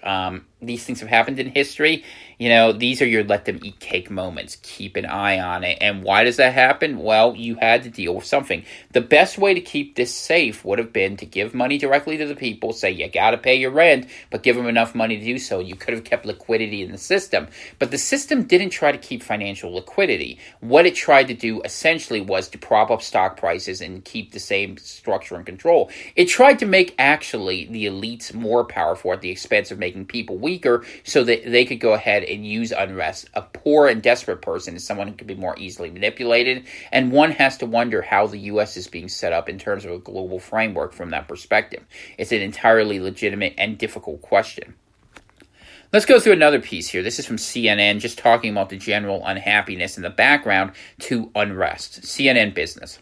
These things have happened in history. These are your let-them-eat-cake moments. Keep an eye on it. And why does that happen? Well, you had to deal with something. The best way to keep this safe would have been to give money directly to the people, say you got to pay your rent, but give them enough money to do so. You could have kept liquidity in the system. But the system didn't try to keep financial liquidity. What it tried to do essentially was to prop up stock prices and keep the same structure and control. It tried to make actually the elites more powerful at the expense of making people weak. weaker so that they could go ahead and use unrest. A poor and desperate person is someone who can be more easily manipulated, and one has to wonder how the U.S. is being set up in terms of a global framework from that perspective. It's an entirely legitimate and difficult question. Let's go through another piece here. This is from CNN, just talking about the general unhappiness in the background to unrest. CNN Business.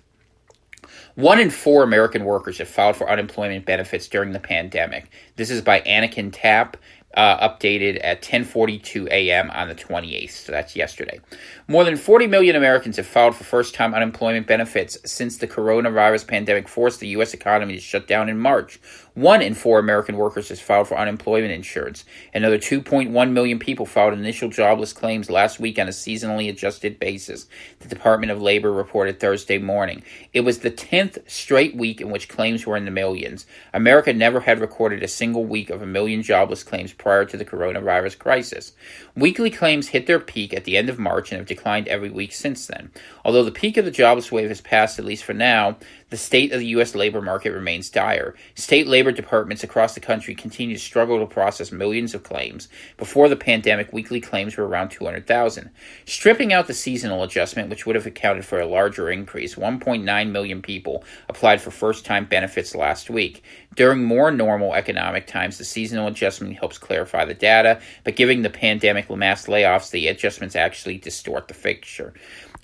1 in 4 American workers have filed for unemployment benefits during the pandemic. This is by Anakin Tapp, updated at 10:42 a.m. on the 28th, so that's yesterday. More than 40 million Americans have filed for first-time unemployment benefits since the coronavirus pandemic forced the U.S. economy to shut down in March. 1 in 4 American workers has filed for unemployment insurance. Another 2.1 million people filed initial jobless claims last week on a seasonally adjusted basis, the Department of Labor reported Thursday morning. It was the 10th straight week in which claims were in the millions. America never had recorded a single week of a million jobless claims prior to the coronavirus crisis. Weekly claims hit their peak at the end of March and have declined every week since then. Although the peak of the jobless wave has passed, at least for now, the state of the U.S. labor market remains dire. State labor departments across the country continue to struggle to process millions of claims. Before the pandemic, weekly claims were around 200,000. Stripping out the seasonal adjustment, which would have accounted for a larger increase, 1.9 million people applied for first-time benefits last week. During more normal economic times, the seasonal adjustment helps clarify the data, but given the pandemic mass layoffs, the adjustments actually distort the picture.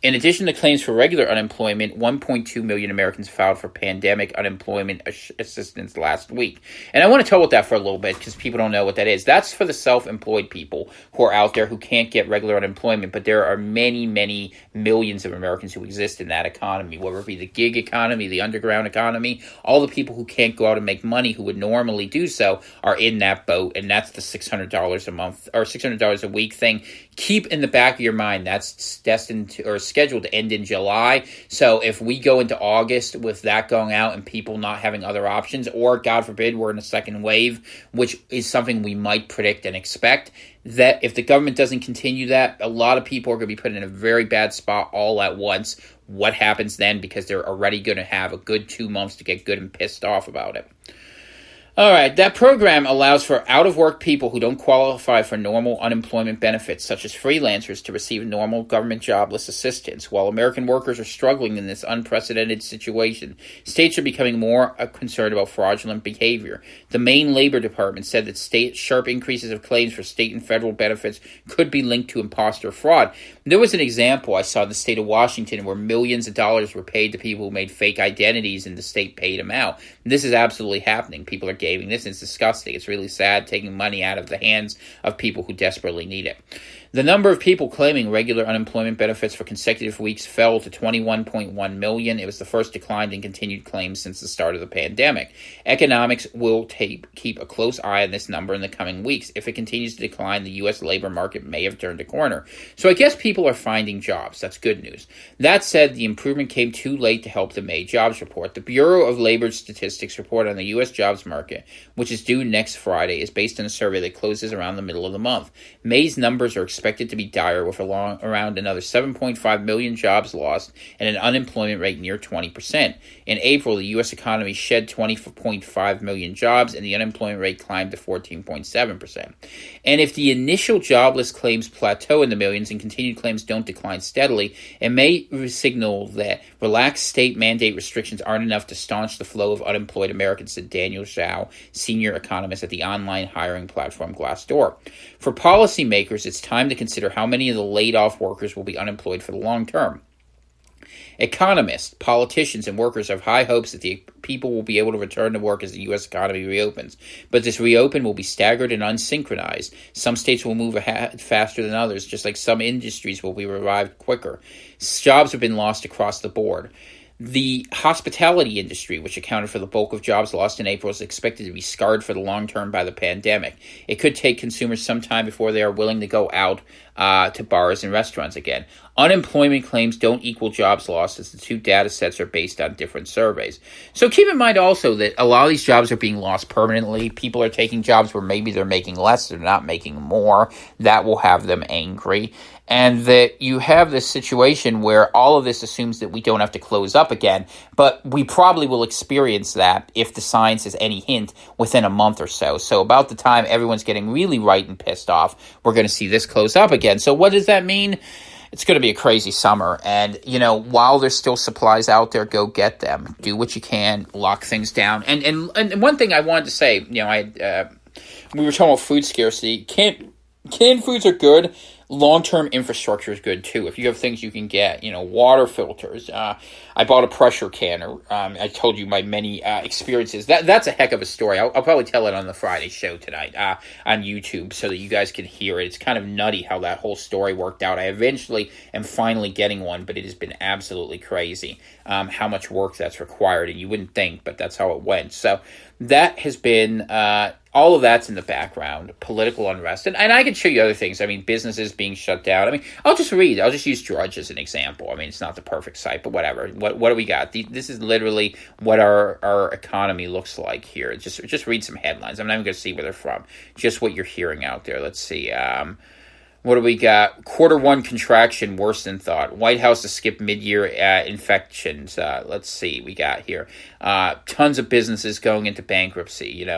In addition to claims for regular unemployment, 1.2 million Americans filed for pandemic unemployment assistance last week. And I want to talk about that for a little bit because people don't know what that is. That's for the self-employed people who are out there who can't get regular unemployment, but there are many, many millions of Americans who exist in that economy, whether it be the gig economy, the underground economy. All the people who can't go out and make money who would normally do so are in that boat, and that's the $600 a month or $600 a week thing. Keep in the back of your mind that's destined to, or scheduled to end in July. So if we go into August with that going out and people not having other options, or God forbid we're in a second wave, which is something we might predict and expect, that if the government doesn't continue that, a lot of people are going to be put in a very bad spot all at once. What happens then? Because they're already going to have a good 2 months to get good and pissed off about it. All right, that program allows for out-of-work people who don't qualify for normal unemployment benefits, such as freelancers, to receive normal government jobless assistance. While American workers are struggling in this unprecedented situation, states are becoming more concerned about fraudulent behavior. The Maine Labor Department said that sharp increases of claims for state and federal benefits could be linked to imposter fraud. There was an example I saw in the state of Washington where millions of dollars were paid to people who made fake identities and the state paid them out. This is absolutely happening. People are gaming this. It's disgusting. It's really sad, taking money out of the hands of people who desperately need it. The number of people claiming regular unemployment benefits for consecutive weeks fell to 21.1 million. It was the first decline in continued claims since the start of the pandemic. Economics will keep a close eye on this number in the coming weeks. If it continues to decline, the U.S. labor market may have turned a corner. So I guess people are finding jobs. That's good news. That said, the improvement came too late to help the May jobs report. The Bureau of Labor Statistics report on the U.S. jobs market, which is due next Friday, is based on a survey that closes around the middle of the month. May's numbers are expected to be dire, with around another 7.5 million jobs lost and an unemployment rate near 20%. In April, the U.S. economy shed 20.5 million jobs, and the unemployment rate climbed to 14.7%. And if the initial jobless claims plateau in the millions and continued claims don't decline steadily, it may signal that relaxed state mandate restrictions aren't enough to staunch the flow of unemployed Americans, said Daniel Zhao, senior economist at the online hiring platform Glassdoor. For policymakers, it's time to consider how many of the laid-off workers will be unemployed for the long term. Economists, politicians, and workers have high hopes that the people will be able to return to work as the U.S. economy reopens. But this reopen will be staggered and unsynchronized. Some states will move ahead faster than others, just like some industries will be revived quicker. Jobs have been lost across the board. The hospitality industry, which accounted for the bulk of jobs lost in April, is expected to be scarred for the long term by the pandemic. It could take consumers some time before they are willing to go out to bars and restaurants again. Unemployment claims don't equal jobs lost, as the two data sets are based on different surveys. So keep in mind also that a lot of these jobs are being lost permanently. People are taking jobs where maybe they're making less, they're not making more. That will have them angry. And that you have this situation where all of this assumes that we don't have to close up again, but we probably will experience that, if the science is any hint, within a month or so. So about the time everyone's getting really right and pissed off, we're going to see this close up again. So what does that mean? It's going to be a crazy summer. And, while there's still supplies out there, go get them. Do what you can, lock things down. And one thing I wanted to say, we were talking about food scarcity. Canned foods are good. Long-term infrastructure is good, too. If you have things you can get, water filters. I bought a pressure canner. I told you my many experiences. That's a heck of a story. I'll probably tell it on the Friday show tonight on YouTube so that you guys can hear it. It's kind of nutty how that whole story worked out. I eventually am finally getting one, but it has been absolutely crazy how much work that's required. And you wouldn't think, but that's how it went. So that has been... all of that's in the background, political unrest. And I can show you other things. I mean, businesses being shut down. I mean, I'll just use Drudge as an example. I mean, it's not the perfect site, but whatever. What do we got? This is literally what our economy looks like here. Just read some headlines. I'm not even going to see where they're from. Just what you're hearing out there. Let's see. What do we got? Q1 contraction worse than thought. White House to skip mid-year infections. Let's see. We got here. Tons of businesses going into bankruptcy,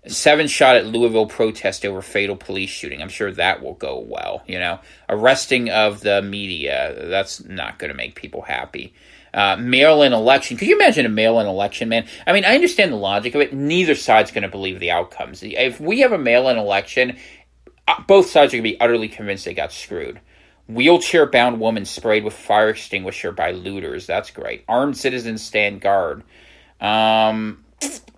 7 shot at Louisville protest over fatal police shooting. I'm sure that will go well, Arresting of the media. That's not going to make people happy. Mail-in election. Could you imagine a mail-in election, man? I mean, I understand the logic of it. Neither side's going to believe the outcomes. If we have a mail-in election, both sides are going to be utterly convinced they got screwed. Wheelchair-bound woman sprayed with fire extinguisher by looters. That's great. Armed citizens stand guard.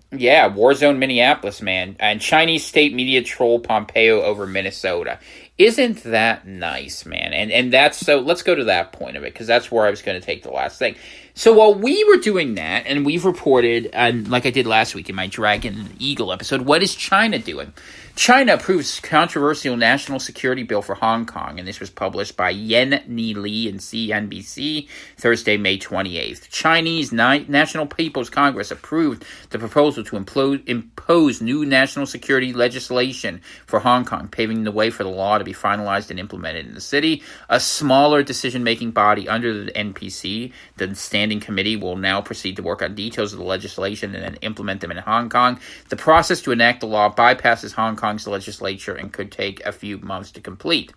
Yeah, war zone Minneapolis, man. And Chinese state media troll Pompeo over Minnesota. Isn't that nice, man? And that's, so let's go to that point of it, because that's where I was going to take the last thing. So while we were doing that, and we've reported, and like I did last week in my Dragon and Eagle episode, what is China doing? China approves controversial national security bill for Hong Kong, and this was published by Yen Ni Li and CNBC Thursday, May 28th. Chinese National People's Congress approved the proposal to impose new national security legislation for Hong Kong, paving the way for the law to be finalized and implemented in the city. A smaller decision-making body under the NPC, the Standing Committee, will now proceed to work on details of the legislation and then implement them in Hong Kong. The process to enact the law bypasses Hong Kong's legislature and could take a few months to complete.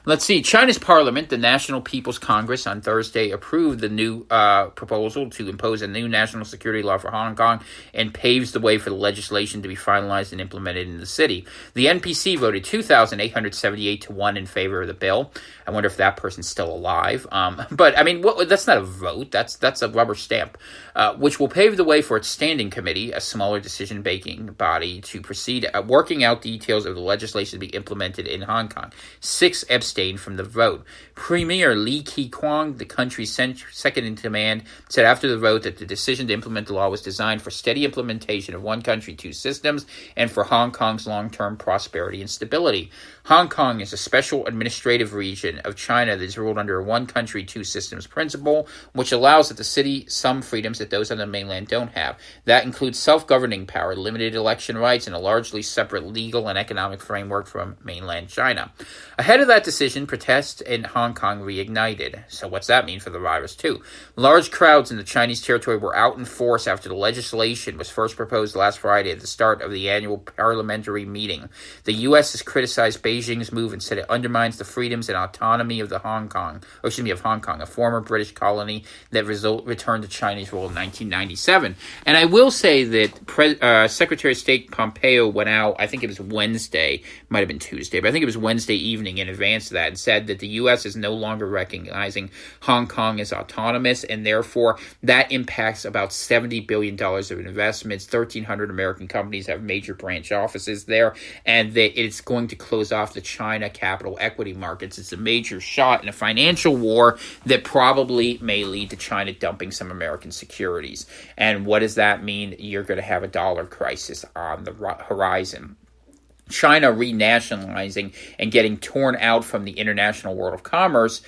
Let's see. China's parliament, the National People's Congress, on Thursday approved the new proposal to impose a new national security law for Hong Kong and paves the way for the legislation to be finalized and implemented in the city. The NPC voted 2,878 to 1 in favor of the bill. I wonder if that person's still alive. But, I mean, that's not a vote. That's a rubber stamp, which will pave the way for its standing committee, a smaller decision-making body, to proceed working out details of the legislation to be implemented in Hong Kong. 6 abstained from the vote. Premier Li Keqiang, the country's second in command, said after the vote that the decision to implement the law was designed for steady implementation of one country, two systems, and for Hong Kong's long-term prosperity and stability. Hong Kong is a special administrative region of China that is ruled under a one country, two systems principle, which allows at the city some freedoms that those on the mainland don't have. That includes self-governing power, limited election rights, and a largely separate legal and economic framework from mainland China. Ahead of that decision, protests in Hong Kong reignited. So what's that mean for the virus, too? Large crowds in the Chinese territory were out in force after the legislation was first proposed last Friday at the start of the annual parliamentary meeting. The U.S. has criticized Beijing's move and said it undermines the freedoms and autonomy of Hong Kong, a former British colony that returned to Chinese rule in 1997. And I will say that Secretary of State Pompeo went out, I think it was Wednesday, might have been Tuesday, but I think it was Wednesday evening in advance of that, and said that the U.S. is no longer recognizing Hong Kong as autonomous, and therefore that impacts about $70 billion of investments. 1,300 American companies have major branch offices there, and that it's going to close off the China capital equity markets. It's a major shot in a financial war that probably may lead to China dumping some American securities. And what does that mean? You're going to have a dollar crisis on the horizon. China renationalizing and getting torn out from the international world of commerce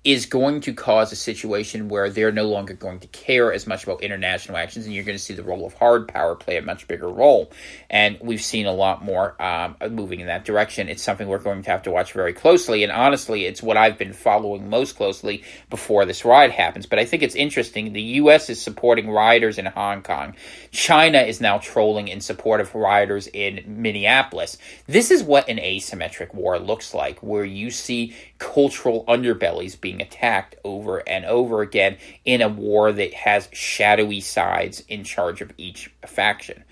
is going to cause a situation where they're no longer going to care as much about international actions, and you're going to see the role of hard power play a much bigger role. And we've seen a lot more moving in that direction. It's something we're going to have to watch very closely, and honestly, it's what I've been following most closely before this riot happens. But I think it's interesting. The U.S. is supporting rioters in Hong Kong. China is now trolling in support of rioters in Minneapolis. This is what an asymmetric war looks like, where you see cultural underbellies being attacked over and over again in a war that has shadowy sides in charge of each faction.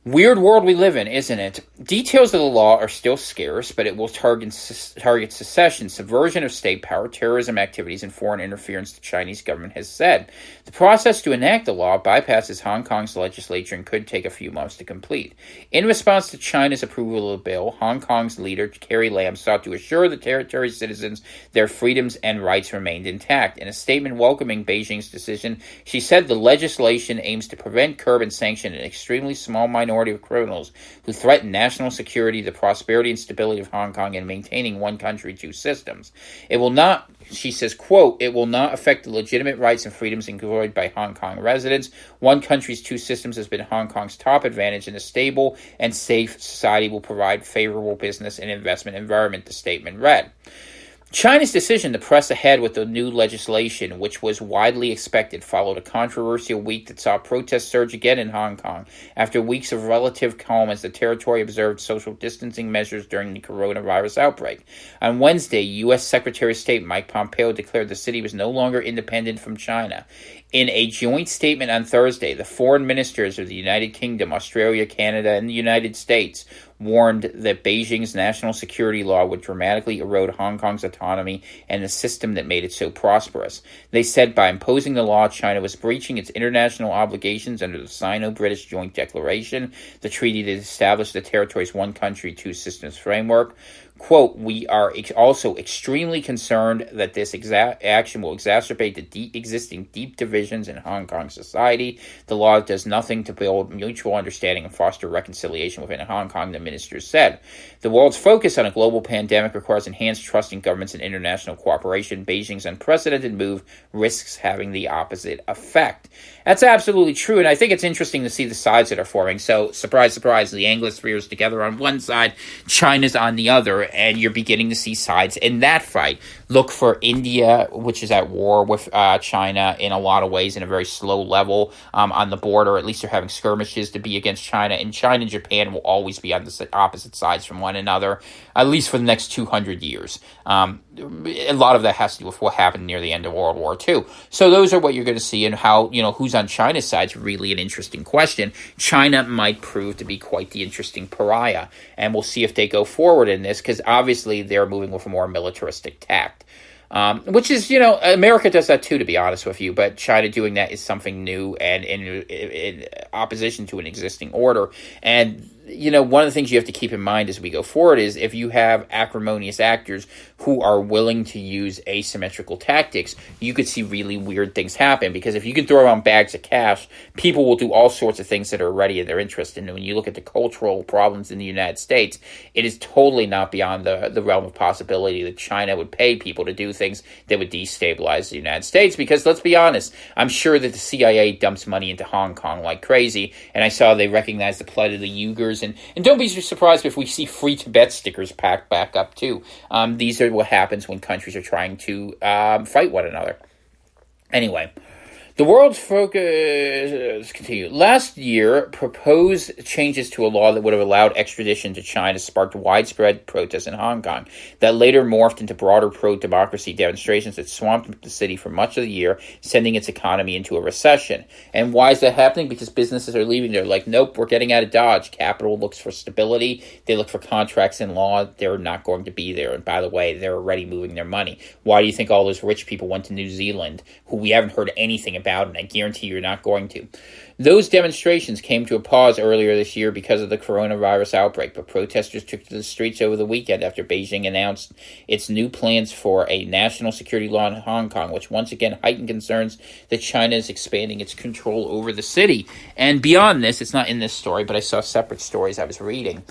Weird world we live in, isn't it? Details of the law are still scarce, but it will target secession, subversion of state power, terrorism activities, and foreign interference, the Chinese government has said. The process to enact the law bypasses Hong Kong's legislature and could take a few months to complete. In response to China's approval of the bill, Hong Kong's leader, Carrie Lam, sought to assure the territory's citizens their freedoms and rights remained intact. In a statement welcoming Beijing's decision, she said the legislation aims to prevent, curb, and sanction an extremely small minority of criminals who threaten national security, the prosperity and stability of Hong Kong, and maintaining one country, two systems. It will not, she says, quote, it will not affect the legitimate rights and freedoms enjoyed by Hong Kong residents. One country's two systems has been Hong Kong's top advantage, and a stable and safe society will provide favorable business and investment environment, the statement read. China's decision to press ahead with the new legislation, which was widely expected, followed a controversial week that saw protests surge again in Hong Kong after weeks of relative calm as the territory observed social distancing measures during the coronavirus outbreak. On Wednesday, U.S. Secretary of State Mike Pompeo declared the city was no longer independent from China. In a joint statement on Thursday, the foreign ministers of the United Kingdom, Australia, Canada, and the United States warned that Beijing's national security law would dramatically erode Hong Kong's autonomy and the system that made it so prosperous. They said by imposing the law, China was breaching its international obligations under the Sino-British Joint Declaration, the treaty that established the territory's one country, two systems framework. Quote, we are also extremely concerned that this action will exacerbate the existing deep divisions in Hong Kong society. The law does nothing to build mutual understanding and foster reconciliation within Hong Kong, the ministers said. The world's focus on a global pandemic requires enhanced trust in governments and international cooperation. Beijing's unprecedented move risks having the opposite effect. That's absolutely true, and I think it's interesting to see the sides that are forming. So, surprise, surprise, the Anglospheres together on one side, China's on the other, and you're beginning to see sides in that fight. Look for India, which is at war with China in a lot of ways, in a very slow level on the border. At least they're having skirmishes to be against China, and China and Japan will always be on the opposite sides from one another, at least for the next 200 years. A lot of that has to do with what happened near the end of World War II. So those are what you're going to see, and how, who's on China's side is really an interesting question. China might prove to be quite the interesting pariah, and we'll see if they go forward in this, because obviously they're moving with a more militaristic tact. Which is, America does that too, to be honest with you, but China doing that is something new and in opposition to an existing order. And, one of the things you have to keep in mind as we go forward is if you have acrimonious actors who are willing to use asymmetrical tactics, you could see really weird things happen, because if you can throw around bags of cash, people will do all sorts of things that are already in their interest. And when you look at the cultural problems in the United States, it is totally not beyond the realm of possibility that China would pay people to do things that would destabilize the United States, because let's be honest, I'm sure that the CIA dumps money into Hong Kong like crazy, and I saw they recognize the plight of the Uyghurs, and don't be surprised if we see free Tibet stickers packed back up too. These are what happens when countries are trying to fight one another. Anyway, the world's focus continue. Last year, proposed changes to a law that would have allowed extradition to China sparked widespread protests in Hong Kong that later morphed into broader pro-democracy demonstrations that swamped the city for much of the year, sending its economy into a recession. And why is that happening? Because businesses are leaving. They're like, nope, we're getting out of Dodge. Capital looks for stability. They look for contracts in law. They're not going to be there. And by the way, they're already moving their money. Why do you think all those rich people went to New Zealand, who we haven't heard anything about? And I guarantee you're not going to. Those demonstrations came to a pause earlier this year because of the coronavirus outbreak, but protesters took to the streets over the weekend after Beijing announced its new plans for a national security law in Hong Kong, which once again heightened concerns that China is expanding its control over the city. And beyond this, it's not in this story, but I saw separate stories I was reading.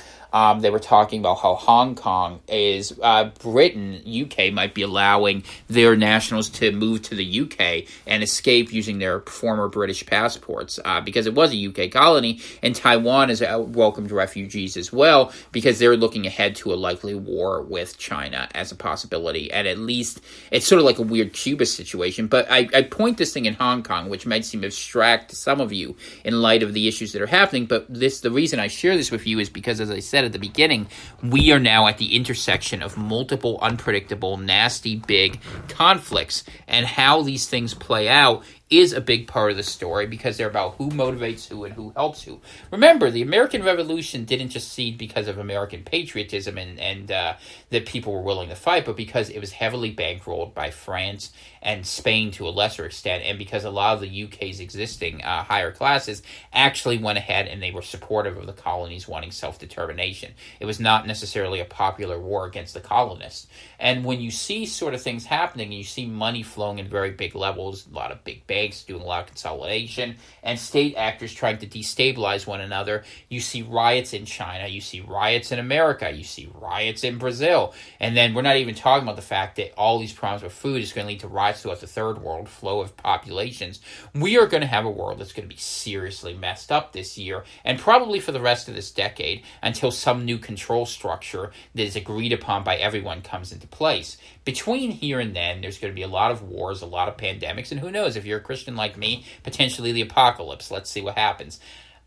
They were talking about how Hong Kong is, Britain, UK might be allowing their nationals to move to the UK and escape using their former British passports, because it was a UK colony, and Taiwan has welcomed refugees as well, because they're looking ahead to a likely war with China as a possibility. And at least it's sort of like a weird Cuba situation. But I point this thing in Hong Kong, which might seem abstract to some of you in light of the issues that are happening. But the reason I share this with you is because, as I said at the beginning, we are now at the intersection of multiple unpredictable, nasty, big conflicts, and how these things play out is a big part of the story, because they're about who motivates who and who helps who. Remember, the American Revolution didn't just seed because of American patriotism and that people were willing to fight, but because it was heavily bankrolled by France and Spain to a lesser extent, and because a lot of the UK's existing higher classes actually went ahead and they were supportive of the colonies wanting self-determination. It was not necessarily a popular war against the colonists. And when you see sort of things happening, and you see money flowing in very big levels, a lot of big banks doing a lot of consolidation, and state actors trying to destabilize one another, you see riots in China, you see riots in America, you see riots in Brazil, and then we're not even talking about the fact that all these problems with food is going to lead to riots throughout the third world, flow of populations. We are going to have a world that's going to be seriously messed up this year, and probably for the rest of this decade, until some new control structure that is agreed upon by everyone comes into place. Between here and then, there's going to be a lot of wars, a lot of pandemics, and who knows, if you're a Christian like me, potentially the apocalypse. Let's see what happens.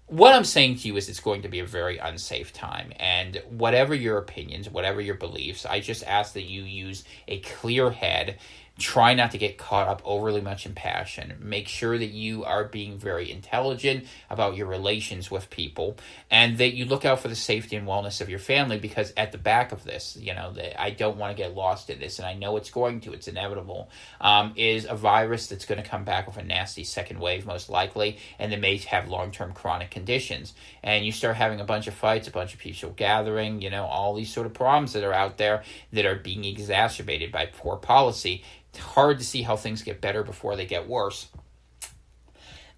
What I'm saying to you is it's going to be a very unsafe time, and whatever your opinions, whatever your beliefs, I just ask that you use a clear head. Try not to get caught up overly much in passion. Make sure that you are being very intelligent about your relations with people, and that you look out for the safety and wellness of your family, because at the back of this, I don't want to get lost in this, and I know it's inevitable, is a virus that's going to come back with a nasty second wave, most likely, and that may have long-term chronic conditions. And you start having a bunch of fights, a bunch of people gathering, all these sort of problems that are out there that are being exacerbated by poor policy. It's hard to see how things get better before they get worse.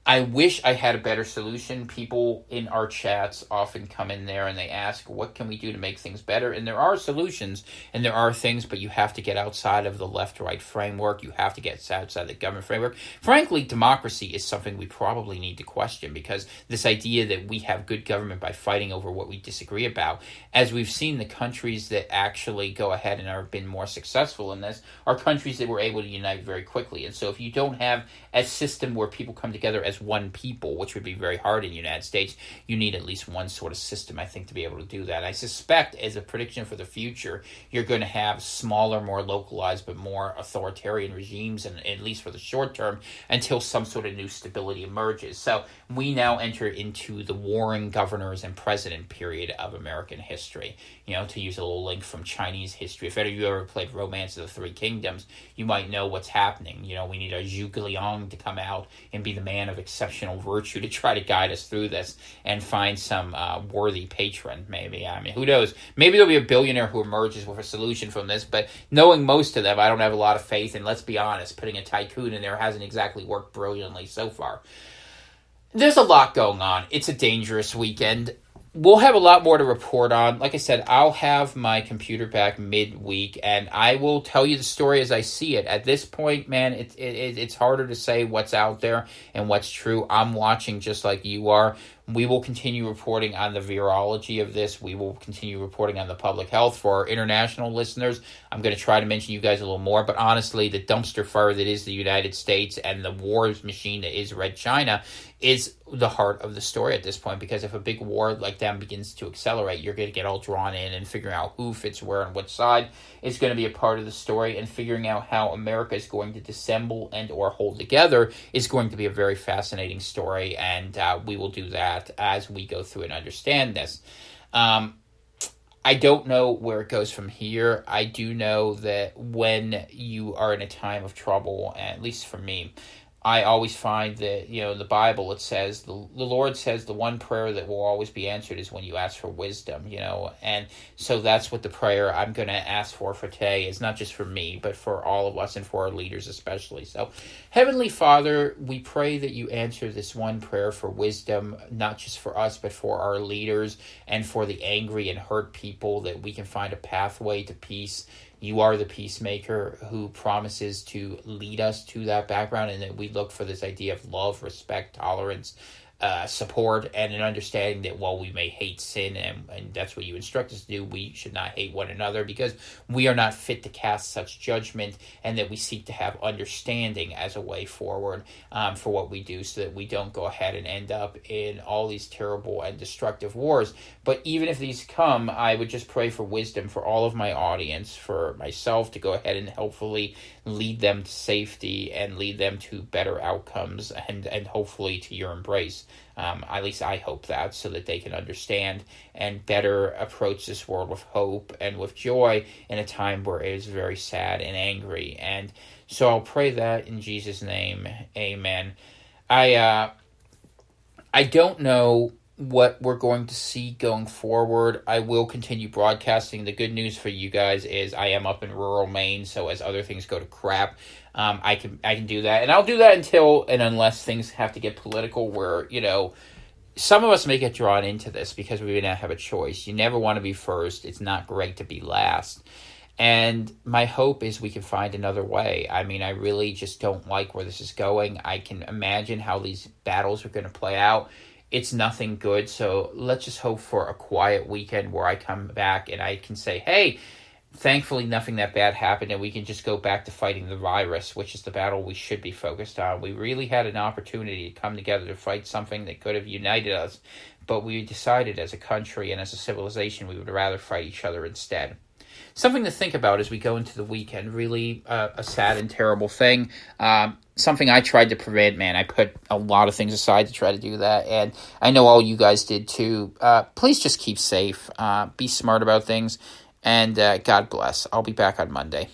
I wish I had a better solution. People in our chats often come in there and they ask, what can we do to make things better? And there are solutions and there are things, but you have to get outside of the left-right framework. You have to get outside the government framework. Frankly, democracy is something we probably need to question, because this idea that we have good government by fighting over what we disagree about, as we've seen, the countries that actually go ahead and have been more successful in this are countries that were able to unite very quickly. And so if you don't have a system where people come together as one people, which would be very hard in the United States, you need at least one sort of system, I think, to be able to do that. I suspect, as a prediction for the future, you're going to have smaller, more localized, but more authoritarian regimes, and at least for the short term, until some sort of new stability emerges. So we now enter into the warring governors and president period of American history. To use a little link from Chinese history, if any of you ever played Romance of the Three Kingdoms, you might know what's happening. We need a Zhuge Liang to come out and be the man of exceptional virtue to try to guide us through this and find some worthy patron, maybe. I mean, who knows? Maybe there'll be a billionaire who emerges with a solution from this, but knowing most of them, I don't have a lot of faith, and let's be honest, putting a tycoon in there hasn't exactly worked brilliantly so far. There's a lot going on. It's a dangerous weekend. We'll have a lot more to report on. Like I said, I'll have my computer back midweek, and I will tell you the story as I see it. At this point, man, it's harder to say what's out there and what's true. I'm watching just like you are. We will continue reporting on the virology of this. We will continue reporting on the public health. For our international listeners, I'm going to try to mention you guys a little more. But honestly, the dumpster fire that is the United States and the wars machine that is Red China is the heart of the story at this point. Because if a big war like that begins to accelerate, you're going to get all drawn in, and figuring out who fits where on which side is going to be a part of the story. And figuring out how America is going to dissemble and or hold together is going to be a very fascinating story. And we will do that as we go through and understand this. I don't know where it goes from here. I do know that when you are in a time of trouble, at least for me, I always find that, the Bible, it says, the Lord says the one prayer that will always be answered is when you ask for wisdom, and so that's what the prayer I'm going to ask for today is, not just for me, but for all of us and for our leaders especially. So, Heavenly Father, we pray that you answer this one prayer for wisdom, not just for us, but for our leaders and for the angry and hurt people, that we can find a pathway to peace. You are the peacemaker who promises to lead us to that background, and that we look for this idea of love, respect, tolerance, support, and an understanding that while we may hate sin, and that's what you instruct us to do, we should not hate one another, because we are not fit to cast such judgment, and that we seek to have understanding as a way forward for what we do, so that we don't go ahead and end up in all these terrible and destructive wars. But even if these come, I would just pray for wisdom for all of my audience, for myself, to go ahead and hopefully lead them to safety and lead them to better outcomes, and hopefully to your embrace. At least I hope that, so that they can understand and better approach this world with hope and with joy in a time where it is very sad and angry. And so I'll pray that in Jesus' name. Amen. I don't know what we're going to see going forward. I will continue broadcasting. The good news for you guys is I am up in rural Maine, so as other things go to crap, I can do that, and I'll do that until and unless things have to get political, where some of us may get drawn into this because we don't have a choice. You never want to be first. It's not great to be last. And my hope is we can find another way. I mean, I really just don't like where this is going. I can imagine how these battles are going to play out. It's nothing good, so let's just hope for a quiet weekend where I come back and I can say, hey, thankfully nothing that bad happened, and we can just go back to fighting the virus, which is the battle we should be focused on. We really had an opportunity to come together to fight something that could have united us, but we decided as a country and as a civilization we would rather fight each other instead. Something to think about as we go into the weekend. Really a sad and terrible thing. Something I tried to prevent, man. I put a lot of things aside to try to do that, and I know all you guys did too. Please just keep safe. Be smart about things, and God bless. I'll be back on Monday.